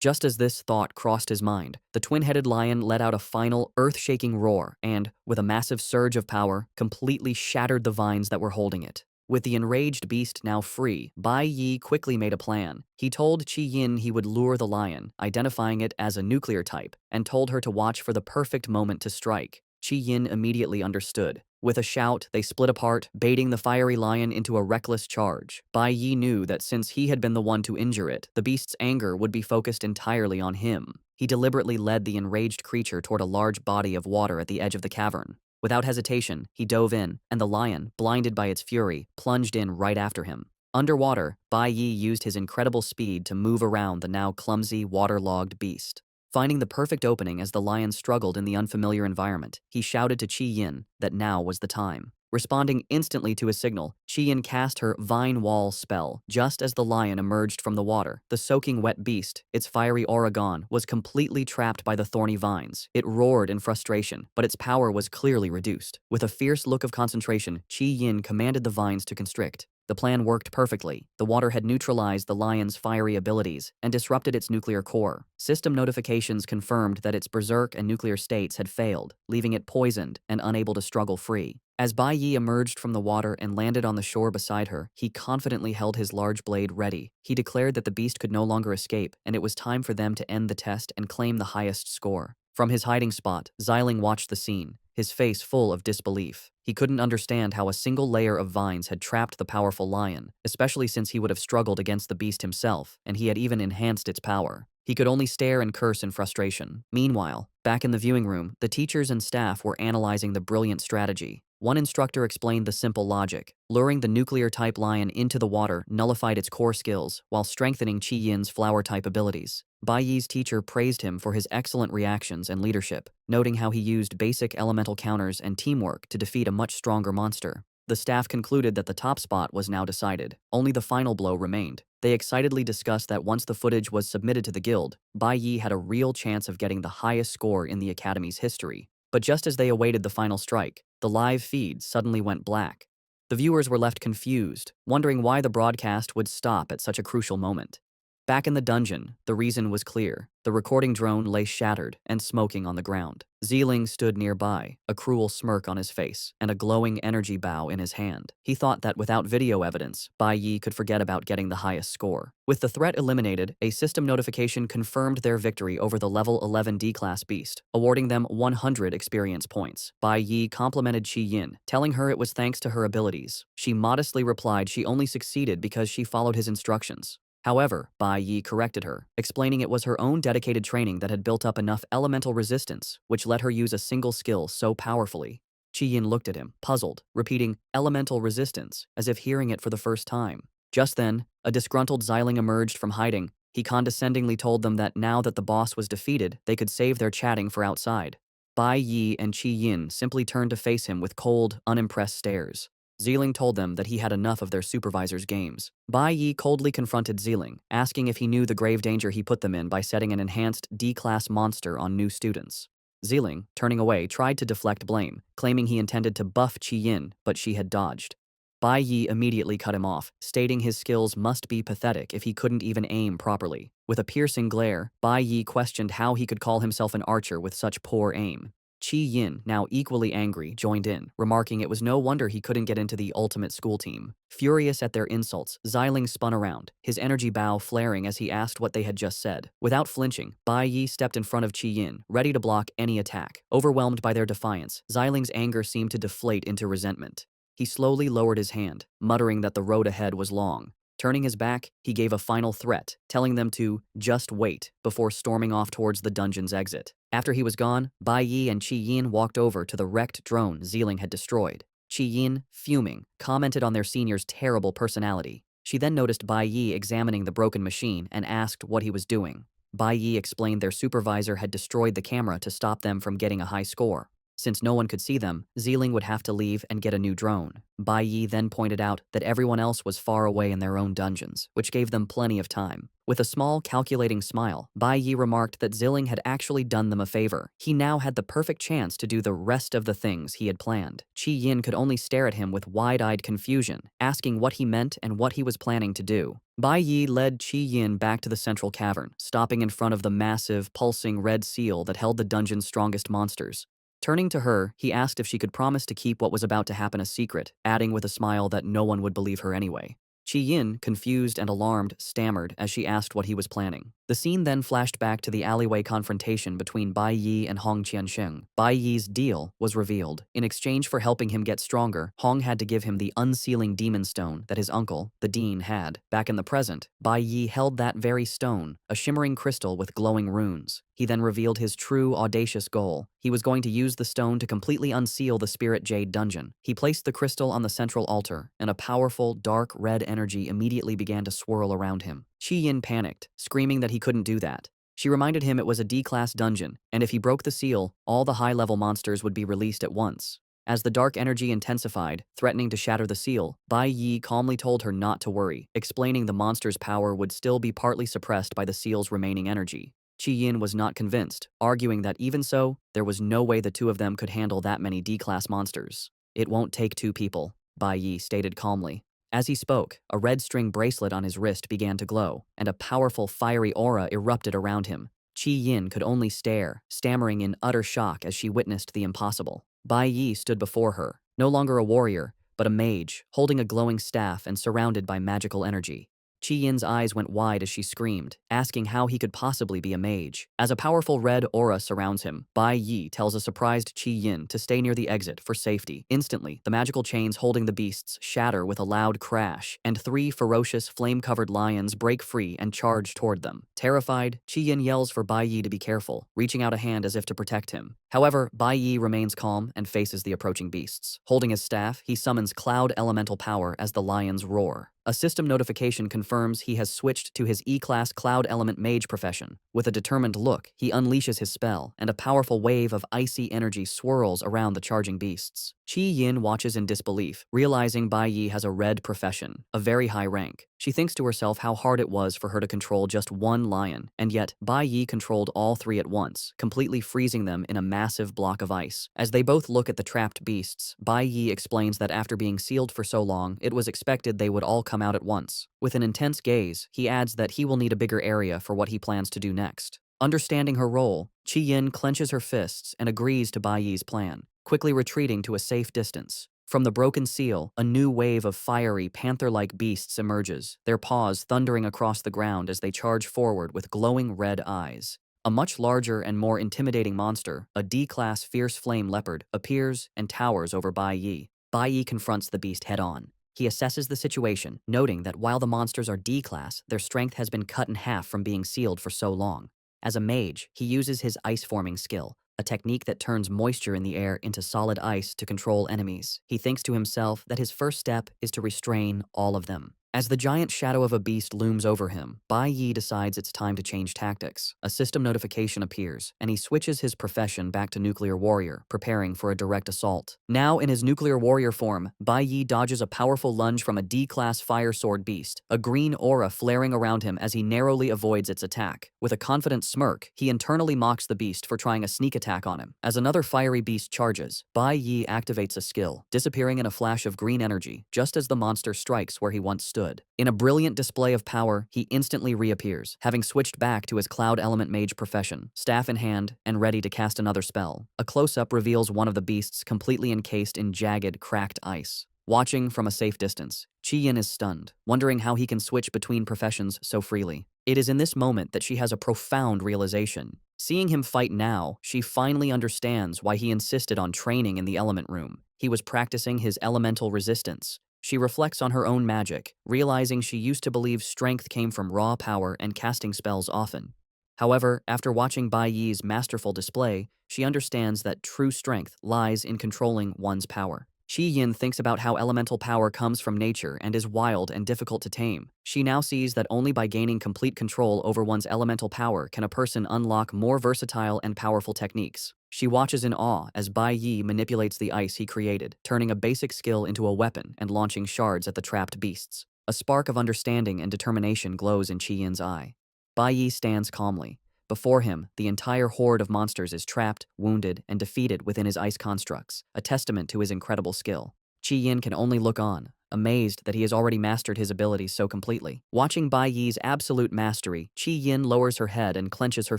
Just as this thought crossed his mind, the twin-headed lion let out a final, earth-shaking roar and, with a massive surge of power, completely shattered the vines that were holding it. With the enraged beast now free, Bai Yi quickly made a plan. He told Qi Yin he would lure the lion, identifying it as a nuclear type, and told her to watch for the perfect moment to strike. Qi Yin immediately understood. With a shout, they split apart, baiting the fiery lion into a reckless charge. Bai Yi knew that since he had been the one to injure it, the beast's anger would be focused entirely on him. He deliberately led the enraged creature toward a large body of water at the edge of the cavern. Without hesitation, he dove in, and the lion, blinded by its fury, plunged in right after him. Underwater, Bai Yi used his incredible speed to move around the now clumsy, waterlogged beast. Finding the perfect opening as the lion struggled in the unfamiliar environment, he shouted to Qi Yin that now was the time. Responding instantly to his signal, Qi Yin cast her Vine Wall spell. Just as the lion emerged from the water, the soaking wet beast, its fiery aura gone, was completely trapped by the thorny vines. It roared in frustration, but its power was clearly reduced. With a fierce look of concentration, Qi Yin commanded the vines to constrict. The plan worked perfectly. The water had neutralized the lion's fiery abilities and disrupted its nuclear core. System notifications confirmed that its berserk and nuclear states had failed, leaving it poisoned and unable to struggle free. As Bai Yi emerged from the water and landed on the shore beside her, he confidently held his large blade ready. He declared that the beast could no longer escape, and it was time for them to end the test and claim the highest score. From his hiding spot, Xiling watched the scene, his face full of disbelief. He couldn't understand how a single layer of vines had trapped the powerful lion, especially since he would have struggled against the beast himself, and he had even enhanced its power. He could only stare and curse in frustration. Meanwhile, back in the viewing room, the teachers and staff were analyzing the brilliant strategy. One instructor explained the simple logic. Luring the nuclear-type lion into the water nullified its core skills, while strengthening Qi Yin's flower-type abilities. Bai Yi's teacher praised him for his excellent reactions and leadership, noting how he used basic elemental counters and teamwork to defeat a much stronger monster. The staff concluded that the top spot was now decided. Only the final blow remained. They excitedly discussed that once the footage was submitted to the guild, Bai Yi had a real chance of getting the highest score in the Academy's history. But just as they awaited the final strike, the live feed suddenly went black. The viewers were left confused, wondering why the broadcast would stop at such a crucial moment. Back in the dungeon, the reason was clear. The recording drone lay shattered and smoking on the ground. Xiling stood nearby, a cruel smirk on his face and a glowing energy bow in his hand. He thought that without video evidence, Bai Yi could forget about getting the highest score. With the threat eliminated, a system notification confirmed their victory over the level 11 D-class beast, awarding them 100 experience points. Bai Yi complimented Qi Yin, telling her it was thanks to her abilities. She modestly replied she only succeeded because she followed his instructions. However, Bai Yi corrected her, explaining it was her own dedicated training that had built up enough elemental resistance, which let her use a single skill so powerfully. Qi Yin looked at him, puzzled, repeating, "elemental resistance," as if hearing it for the first time. Just then, a disgruntled Xiling emerged from hiding. He condescendingly told them that now that the boss was defeated, they could save their chatting for outside. Bai Yi and Qi Yin simply turned to face him with cold, unimpressed stares. Xiling told them that he had enough of their supervisor's games. Bai Yi coldly confronted Xiling, asking if he knew the grave danger he put them in by setting an enhanced D-class monster on new students. Xiling, turning away, tried to deflect blame, claiming he intended to buff Qi Yin, but she had dodged. Bai Yi immediately cut him off, stating his skills must be pathetic if he couldn't even aim properly. With a piercing glare, Bai Yi questioned how he could call himself an archer with such poor aim. Qi Yin, now equally angry, joined in, remarking it was no wonder he couldn't get into the ultimate school team. Furious at their insults, Xiling spun around, his energy bow flaring as he asked what they had just said. Without flinching, Bai Yi stepped in front of Qi Yin, ready to block any attack. Overwhelmed by their defiance, Xiling's anger seemed to deflate into resentment. He slowly lowered his hand, muttering that the road ahead was long. Turning his back, he gave a final threat, telling them to just wait before storming off towards the dungeon's exit. After he was gone, Bai Yi and Qi Yin walked over to the wrecked drone Xiling had destroyed. Qi Yin, fuming, commented on their senior's terrible personality. She then noticed Bai Yi examining the broken machine and asked what he was doing. Bai Yi explained their supervisor had destroyed the camera to stop them from getting a high score. Since no one could see them, Xiling would have to leave and get a new drone. Bai Yi then pointed out that everyone else was far away in their own dungeons, which gave them plenty of time. With a small, calculating smile, Bai Yi remarked that Xiling had actually done them a favor. He now had the perfect chance to do the rest of the things he had planned. Qi Yin could only stare at him with wide-eyed confusion, asking what he meant and what he was planning to do. Bai Yi led Qi Yin back to the central cavern, stopping in front of the massive, pulsing red seal that held the dungeon's strongest monsters. Turning to her, he asked if she could promise to keep what was about to happen a secret, adding with a smile that no one would believe her anyway. Qi Yin, confused and alarmed, stammered as she asked what he was planning. The scene then flashed back to the alleyway confrontation between Bai Yi and Hong Qiansheng. Bai Yi's deal was revealed. In exchange for helping him get stronger, Hong had to give him the unsealing demon stone that his uncle, the dean, had. Back in the present, Bai Yi held that very stone, a shimmering crystal with glowing runes. He then revealed his true, audacious goal. He was going to use the stone to completely unseal the Spirit Jade dungeon. He placed the crystal on the central altar, and a powerful, dark red energy immediately began to swirl around him. Qi Yin panicked, screaming that he couldn't do that. She reminded him it was a D-class dungeon, and if he broke the seal, all the high-level monsters would be released at once. As the dark energy intensified, threatening to shatter the seal, Bai Yi calmly told her not to worry, explaining the monster's power would still be partly suppressed by the seal's remaining energy. Qi Yin was not convinced, arguing that even so, there was no way the two of them could handle that many D-class monsters. It won't take two people, Bai Yi stated calmly. As he spoke, a red string bracelet on his wrist began to glow, and a powerful fiery aura erupted around him. Qi Yin could only stare, stammering in utter shock as she witnessed the impossible. Bai Yi stood before her, no longer a warrior, but a mage, holding a glowing staff and surrounded by magical energy. Qi Yin's eyes went wide as she screamed, asking how he could possibly be a mage. As a powerful red aura surrounds him, Bai Yi tells a surprised Qi Yin to stay near the exit for safety. Instantly, the magical chains holding the beasts shatter with a loud crash, and three ferocious, flame-covered lions break free and charge toward them. Terrified, Qi Yin yells for Bai Yi to be careful, reaching out a hand as if to protect him. However, Bai Yi remains calm and faces the approaching beasts. Holding his staff, he summons cloud elemental power as the lions roar. A system notification confirms he has switched to his E-class Cloud Element Mage profession. With a determined look, he unleashes his spell, and a powerful wave of icy energy swirls around the charging beasts. Qi Yin watches in disbelief, realizing Bai Yi has a red profession, a very high rank. She thinks to herself how hard it was for her to control just one lion, and yet Bai Yi controlled all three at once, completely freezing them in a massive block of ice. As they both look at the trapped beasts, Bai Yi explains that after being sealed for so long, it was expected they would all come out at once. With an intense gaze, he adds that he will need a bigger area for what he plans to do next. Understanding her role, Qi Yin clenches her fists and agrees to Bai Yi's plan, quickly retreating to a safe distance. From the broken seal, a new wave of fiery, panther-like beasts emerges, their paws thundering across the ground as they charge forward with glowing red eyes. A much larger and more intimidating monster, a D-class fierce flame leopard, appears and towers over Bai Yi. Bai Yi confronts the beast head-on. He assesses the situation, noting that while the monsters are D-class, their strength has been cut in half from being sealed for so long. As a mage, he uses his ice-forming skill, a technique that turns moisture in the air into solid ice to control enemies. He thinks to himself that his first step is to restrain all of them. As the giant shadow of a beast looms over him, Bai Yi decides it's time to change tactics. A system notification appears, and he switches his profession back to nuclear warrior, preparing for a direct assault. Now in his nuclear warrior form, Bai Yi dodges a powerful lunge from a D-class fire sword beast, a green aura flaring around him as he narrowly avoids its attack. With a confident smirk, he internally mocks the beast for trying a sneak attack on him. As another fiery beast charges, Bai Yi activates a skill, disappearing in a flash of green energy, just as the monster strikes where he once stood. In a brilliant display of power, he instantly reappears, having switched back to his Cloud Element Mage profession, staff in hand and ready to cast another spell. A close-up reveals one of the beasts completely encased in jagged, cracked ice. Watching from a safe distance, Qi Yin is stunned, wondering how he can switch between professions so freely. It is in this moment that she has a profound realization. Seeing him fight now, she finally understands why he insisted on training in the element room. He was practicing his elemental resistance. She reflects on her own magic, realizing she used to believe strength came from raw power and casting spells often. However, after watching Bai Yi's masterful display, she understands that true strength lies in controlling one's power. Qi Yin thinks about how elemental power comes from nature and is wild and difficult to tame. She now sees that only by gaining complete control over one's elemental power can a person unlock more versatile and powerful techniques. She watches in awe as Bai Yi manipulates the ice he created, turning a basic skill into a weapon and launching shards at the trapped beasts. A spark of understanding and determination glows in Qi Yin's eye. Bai Yi stands calmly. Before him, the entire horde of monsters is trapped, wounded, and defeated within his ice constructs, a testament to his incredible skill. Qi Yin can only look on, amazed that he has already mastered his abilities so completely. Watching Bai Yi's absolute mastery, Qi Yin lowers her head and clenches her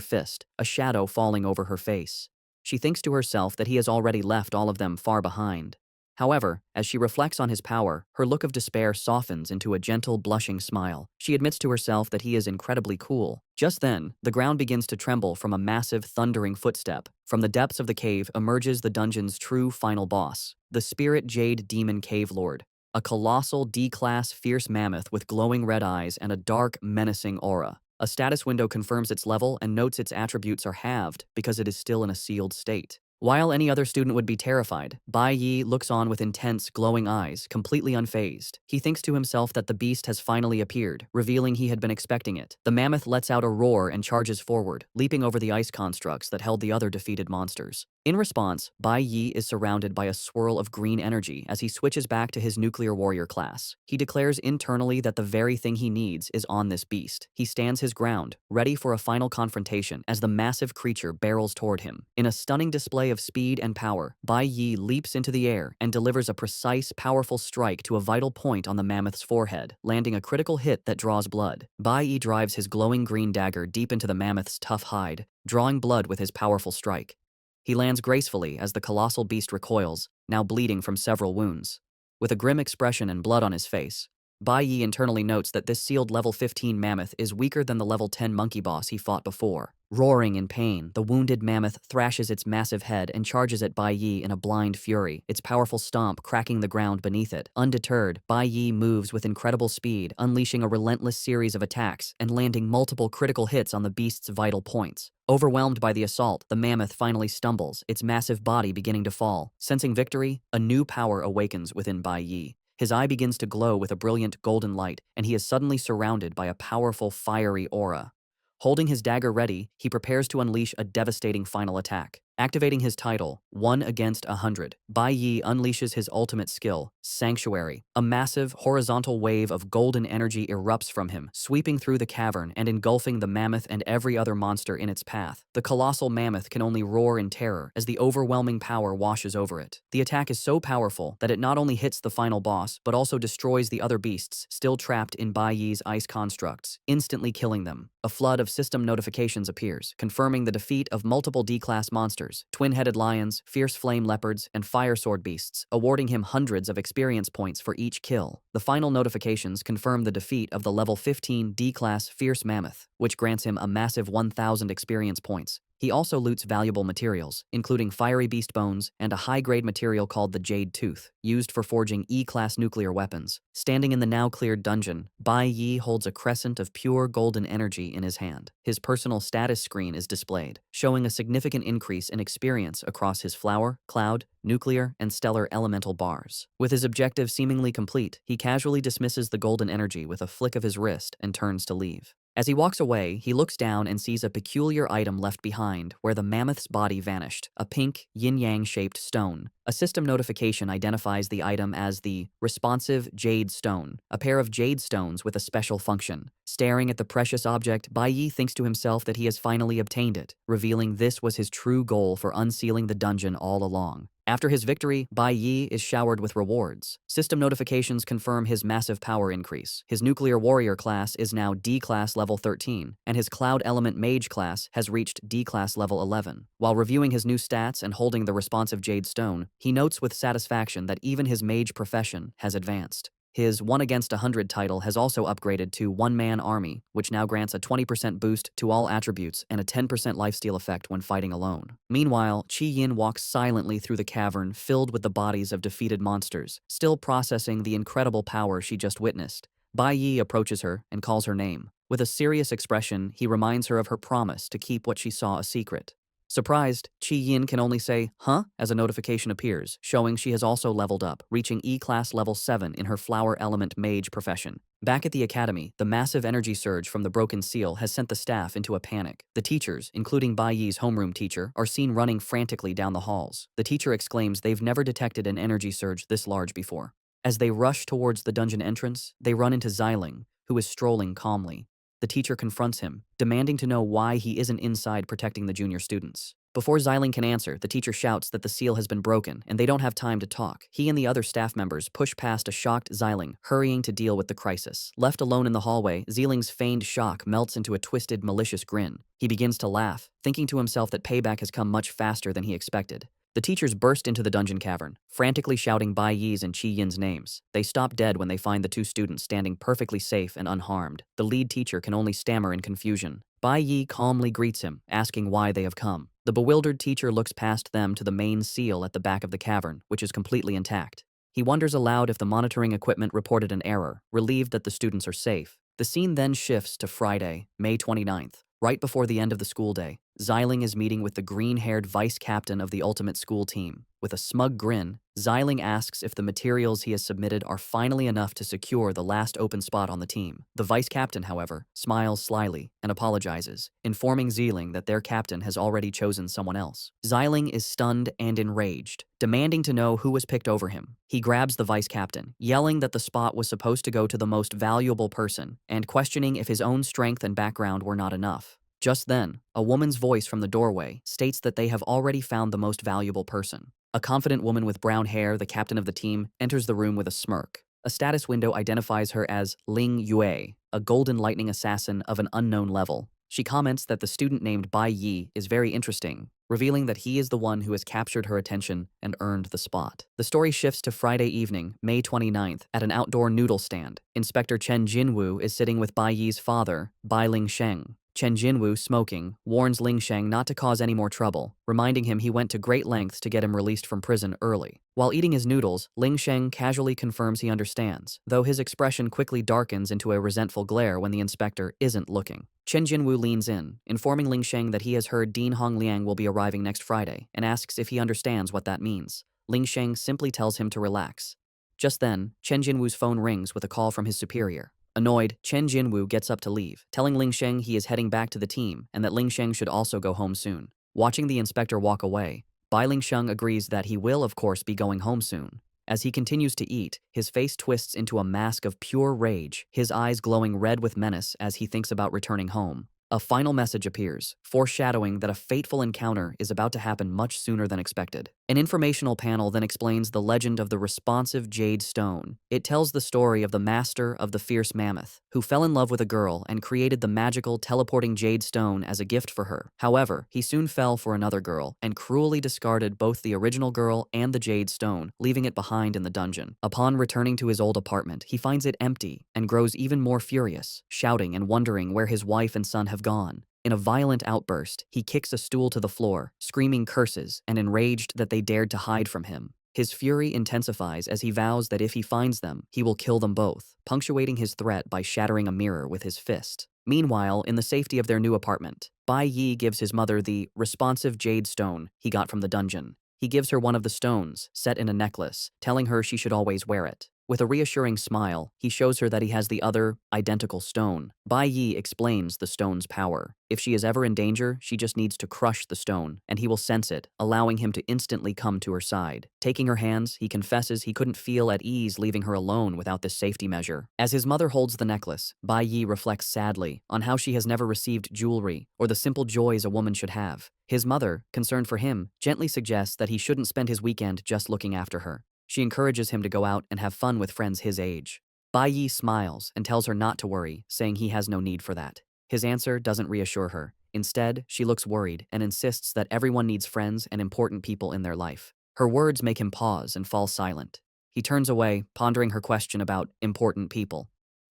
fist, a shadow falling over her face. She thinks to herself that he has already left all of them far behind. However, as she reflects on his power, her look of despair softens into a gentle, blushing smile. She admits to herself that he is incredibly cool. Just then, the ground begins to tremble from a massive, thundering footstep. From the depths of the cave emerges the dungeon's true final boss, the Spirit Jade Demon Cave Lord. A colossal D-class fierce mammoth with glowing red eyes and a dark, menacing aura. A status window confirms its level and notes its attributes are halved because it is still in a sealed state. While any other student would be terrified, Bai Yi looks on with intense, glowing eyes, completely unfazed. He thinks to himself that the beast has finally appeared, revealing he had been expecting it. The mammoth lets out a roar and charges forward, leaping over the ice constructs that held the other defeated monsters. In response, Bai Yi is surrounded by a swirl of green energy as he switches back to his nuclear warrior class. He declares internally that the very thing he needs is on this beast. He stands his ground, ready for a final confrontation as the massive creature barrels toward him. In a stunning display of speed and power, Bai Yi leaps into the air and delivers a precise, powerful strike to a vital point on the mammoth's forehead, landing a critical hit that draws blood. Bai Yi drives his glowing green dagger deep into the mammoth's tough hide, drawing blood with his powerful strike. He lands gracefully as the colossal beast recoils, now bleeding from several wounds. With a grim expression and blood on his face, Bai Yi internally notes that this sealed level 15 mammoth is weaker than the level 10 monkey boss he fought before. Roaring in pain, the wounded mammoth thrashes its massive head and charges at Bai Yi in a blind fury, its powerful stomp cracking the ground beneath it. Undeterred, Bai Yi moves with incredible speed, unleashing a relentless series of attacks and landing multiple critical hits on the beast's vital points. Overwhelmed by the assault, the mammoth finally stumbles, its massive body beginning to fall. Sensing victory, a new power awakens within Bai Yi. His eye begins to glow with a brilliant golden light, and he is suddenly surrounded by a powerful fiery aura. Holding his dagger ready, he prepares to unleash a devastating final attack. Activating his title, 1 against 100, Bai Yi unleashes his ultimate skill, Sanctuary. A massive, horizontal wave of golden energy erupts from him, sweeping through the cavern and engulfing the mammoth and every other monster in its path. The colossal mammoth can only roar in terror as the overwhelming power washes over it. The attack is so powerful that it not only hits the final boss, but also destroys the other beasts still trapped in Bai Yi's ice constructs, instantly killing them. A flood of system notifications appears, confirming the defeat of multiple D-class monsters, twin-headed lions, fierce flame leopards, and fire sword beasts, awarding him hundreds of experience points for each kill. The final notifications confirm the defeat of the level 15 D-class fierce mammoth, which grants him a massive 1,000 experience points. He also loots valuable materials, including fiery beast bones and a high-grade material called the Jade Tooth, used for forging E-class nuclear weapons. Standing in the now-cleared dungeon, Bai Yi holds a crescent of pure golden energy in his hand. His personal status screen is displayed, showing a significant increase in experience across his flower, cloud, nuclear, and stellar elemental bars. With his objective seemingly complete, he casually dismisses the golden energy with a flick of his wrist and turns to leave. As he walks away, he looks down and sees a peculiar item left behind where the mammoth's body vanished, a pink, yin-yang shaped stone. A system notification identifies the item as the responsive jade stone, a pair of jade stones with a special function. Staring at the precious object, Bai Yi thinks to himself that he has finally obtained it, revealing this was his true goal for unsealing the dungeon all along. After his victory, Bai Yi is showered with rewards. System notifications confirm his massive power increase. His nuclear warrior class is now D-class level 13, and his cloud element mage class has reached D-class level 11. While reviewing his new stats and holding the responsive jade stone, he notes with satisfaction that even his mage profession has advanced. His 1 against 100 title has also upgraded to One-Man Army, which now grants a 20% boost to all attributes and a 10% lifesteal effect when fighting alone. Meanwhile, Qi Yin walks silently through the cavern filled with the bodies of defeated monsters, still processing the incredible power she just witnessed. Bai Yi approaches her and calls her name. With a serious expression, he reminds her of her promise to keep what she saw a secret. Surprised, Qi Yin can only say, "Huh?" as a notification appears, showing she has also leveled up, reaching E-class level 7 in her flower element mage profession. Back at the academy, the massive energy surge from the broken seal has sent the staff into a panic. The teachers, including Bai Yi's homeroom teacher, are seen running frantically down the halls. The teacher exclaims they've never detected an energy surge this large before. As they rush towards the dungeon entrance, they run into Xiling, who is strolling calmly. The teacher confronts him, demanding to know why he isn't inside protecting the junior students. Before Xiling can answer, the teacher shouts that the seal has been broken and they don't have time to talk. He and the other staff members push past a shocked Xiling, hurrying to deal with the crisis. Left alone in the hallway, Xiling's feigned shock melts into a twisted, malicious grin. He begins to laugh, thinking to himself that payback has come much faster than he expected. The teachers burst into the dungeon cavern, frantically shouting Bai Yi's and Qi Yin's names. They stop dead when they find the two students standing perfectly safe and unharmed. The lead teacher can only stammer in confusion. Bai Yi calmly greets him, asking why they have come. The bewildered teacher looks past them to the main seal at the back of the cavern, which is completely intact. He wonders aloud if the monitoring equipment reported an error, relieved that the students are safe. The scene then shifts to Friday, May 29th. Right before the end of the school day, Xiling is meeting with the green-haired vice captain of the ultimate school team. With a smug grin, Xiling asks if the materials he has submitted are finally enough to secure the last open spot on the team. The vice captain, however, smiles slyly and apologizes, informing Xiling that their captain has already chosen someone else. Xiling is stunned and enraged, demanding to know who was picked over him. He grabs the vice captain, yelling that the spot was supposed to go to the most valuable person, and questioning if his own strength and background were not enough. Just then, a woman's voice from the doorway states that they have already found the most valuable person. A confident woman with brown hair, the captain of the team, enters the room with a smirk. A status window identifies her as Ling Yue, a golden lightning assassin of an unknown level. She comments that the student named Bai Yi is very interesting, revealing that he is the one who has captured her attention and earned the spot. The story shifts to Friday evening, May 29th, at an outdoor noodle stand. Inspector Chen Jinwu is sitting with Bai Yi's father, Bai Lingsheng. Chen Jinwu, smoking, warns Lingsheng not to cause any more trouble, reminding him he went to great lengths to get him released from prison early. While eating his noodles, Lingsheng casually confirms he understands, though his expression quickly darkens into a resentful glare when the inspector isn't looking. Chen Jinwu leans in, informing Lingsheng that he has heard Dean Hongliang will be arriving next Friday, and asks if he understands what that means. Lingsheng simply tells him to relax. Just then, Chen Jinwu's phone rings with a call from his superior. Annoyed, Chen Jinwu gets up to leave, telling Lingsheng he is heading back to the team and that Lingsheng should also go home soon. Watching the inspector walk away, Bai Lingsheng agrees that he will, of course, be going home soon. As he continues to eat, his face twists into a mask of pure rage, his eyes glowing red with menace as he thinks about returning home. A final message appears, foreshadowing that a fateful encounter is about to happen much sooner than expected. An informational panel then explains the legend of the responsive Jade Stone. It tells the story of the master of the fierce mammoth, who fell in love with a girl and created the magical teleporting Jade Stone as a gift for her. However, he soon fell for another girl and cruelly discarded both the original girl and the Jade Stone, leaving it behind in the dungeon. Upon returning to his old apartment, he finds it empty and grows even more furious, shouting and wondering where his wife and son have gone. In a violent outburst, he kicks a stool to the floor, screaming curses and enraged that they dared to hide from him. His fury intensifies as he vows that if he finds them, he will kill them both, punctuating his threat by shattering a mirror with his fist. Meanwhile, in the safety of their new apartment, Bai Yi gives his mother the responsive Jade Stone he got from the dungeon. He gives her one of the stones, set in a necklace, telling her she should always wear it. With a reassuring smile, he shows her that he has the other, identical stone. Bai Yi explains the stone's power. If she is ever in danger, she just needs to crush the stone, and he will sense it, allowing him to instantly come to her side. Taking her hands, he confesses he couldn't feel at ease leaving her alone without this safety measure. As his mother holds the necklace, Bai Yi reflects sadly on how she has never received jewelry or the simple joys a woman should have. His mother, concerned for him, gently suggests that he shouldn't spend his weekend just looking after her. She encourages him to go out and have fun with friends his age. Bai Yi smiles and tells her not to worry, saying he has no need for that. His answer doesn't reassure her. Instead, she looks worried and insists that everyone needs friends and important people in their life. Her words make him pause and fall silent. He turns away, pondering her question about important people.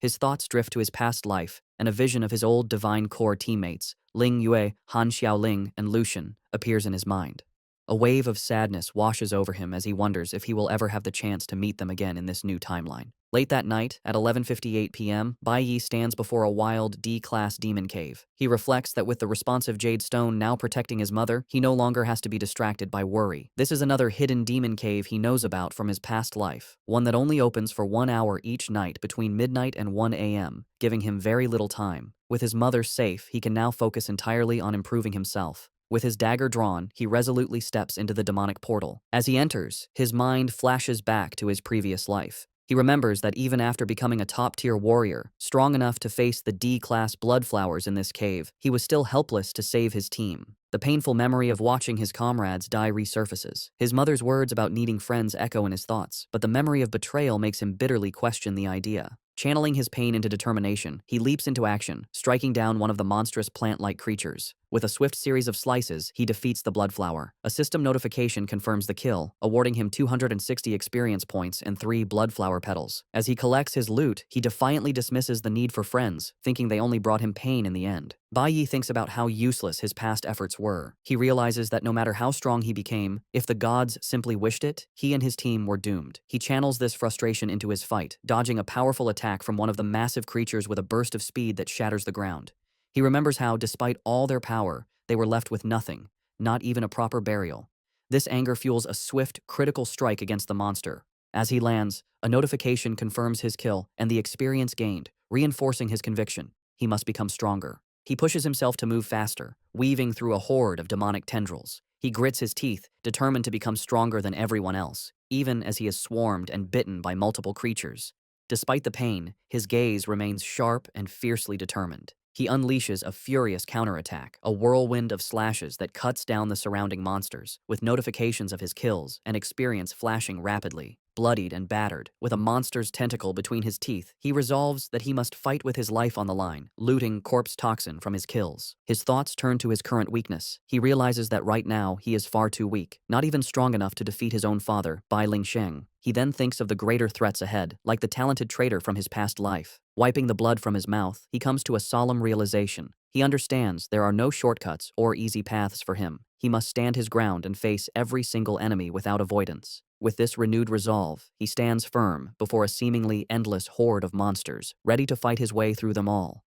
His thoughts drift to his past life, and a vision of his old Divine Core teammates, Ling Yue, Han Xiaoling, and Lucian, appears in his mind. A wave of sadness washes over him as he wonders if he will ever have the chance to meet them again in this new timeline. Late that night, at 11:58 p.m., Bai Yi stands before a wild D-class demon cave. He reflects that with the responsive Jade Stone now protecting his mother, he no longer has to be distracted by worry. This is another hidden demon cave he knows about from his past life, one that only opens for 1 hour each night between midnight and 1 a.m., giving him very little time. With his mother safe, he can now focus entirely on improving himself. With his dagger drawn, he resolutely steps into the demonic portal. As he enters, his mind flashes back to his previous life. He remembers that even after becoming a top-tier warrior, strong enough to face the D-class bloodflowers in this cave, he was still helpless to save his team. The painful memory of watching his comrades die resurfaces. His mother's words about needing friends echo in his thoughts, but the memory of betrayal makes him bitterly question the idea. Channeling his pain into determination, he leaps into action, striking down one of the monstrous plant-like creatures. With a swift series of slices, he defeats the Bloodflower. A system notification confirms the kill, awarding him 260 experience points and 3 Bloodflower petals. As he collects his loot, he defiantly dismisses the need for friends, thinking they only brought him pain in the end. Bai Yi thinks about how useless his past efforts were. He realizes that no matter how strong he became, if the gods simply wished it, he and his team were doomed. He channels this frustration into his fight, dodging a powerful attack from one of the massive creatures with a burst of speed that shatters the ground. He remembers how, despite all their power, they were left with nothing, not even a proper burial. This anger fuels a swift, critical strike against the monster. As he lands, a notification confirms his kill and the experience gained, reinforcing his conviction. He must become stronger. He pushes himself to move faster, weaving through a horde of demonic tendrils. He grits his teeth, determined to become stronger than everyone else, even as he is swarmed and bitten by multiple creatures. Despite the pain, his gaze remains sharp and fiercely determined. He unleashes a furious counterattack, a whirlwind of slashes that cuts down the surrounding monsters, with notifications of his kills and experience flashing rapidly. Bloodied and battered, with a monster's tentacle between his teeth, he resolves that he must fight with his life on the line, looting corpse toxin from his kills. His thoughts turn to his current weakness. He realizes that right now he is far too weak, not even strong enough to defeat his own father, Bai Lingsheng. He then thinks of the greater threats ahead, like the talented traitor from his past life. Wiping the blood from his mouth, he comes to a solemn realization. He understands there are no shortcuts or easy paths for him. He must stand his ground and face every single enemy without avoidance. With this renewed resolve, he stands firm before a seemingly endless horde of monsters, ready to fight his way through them all.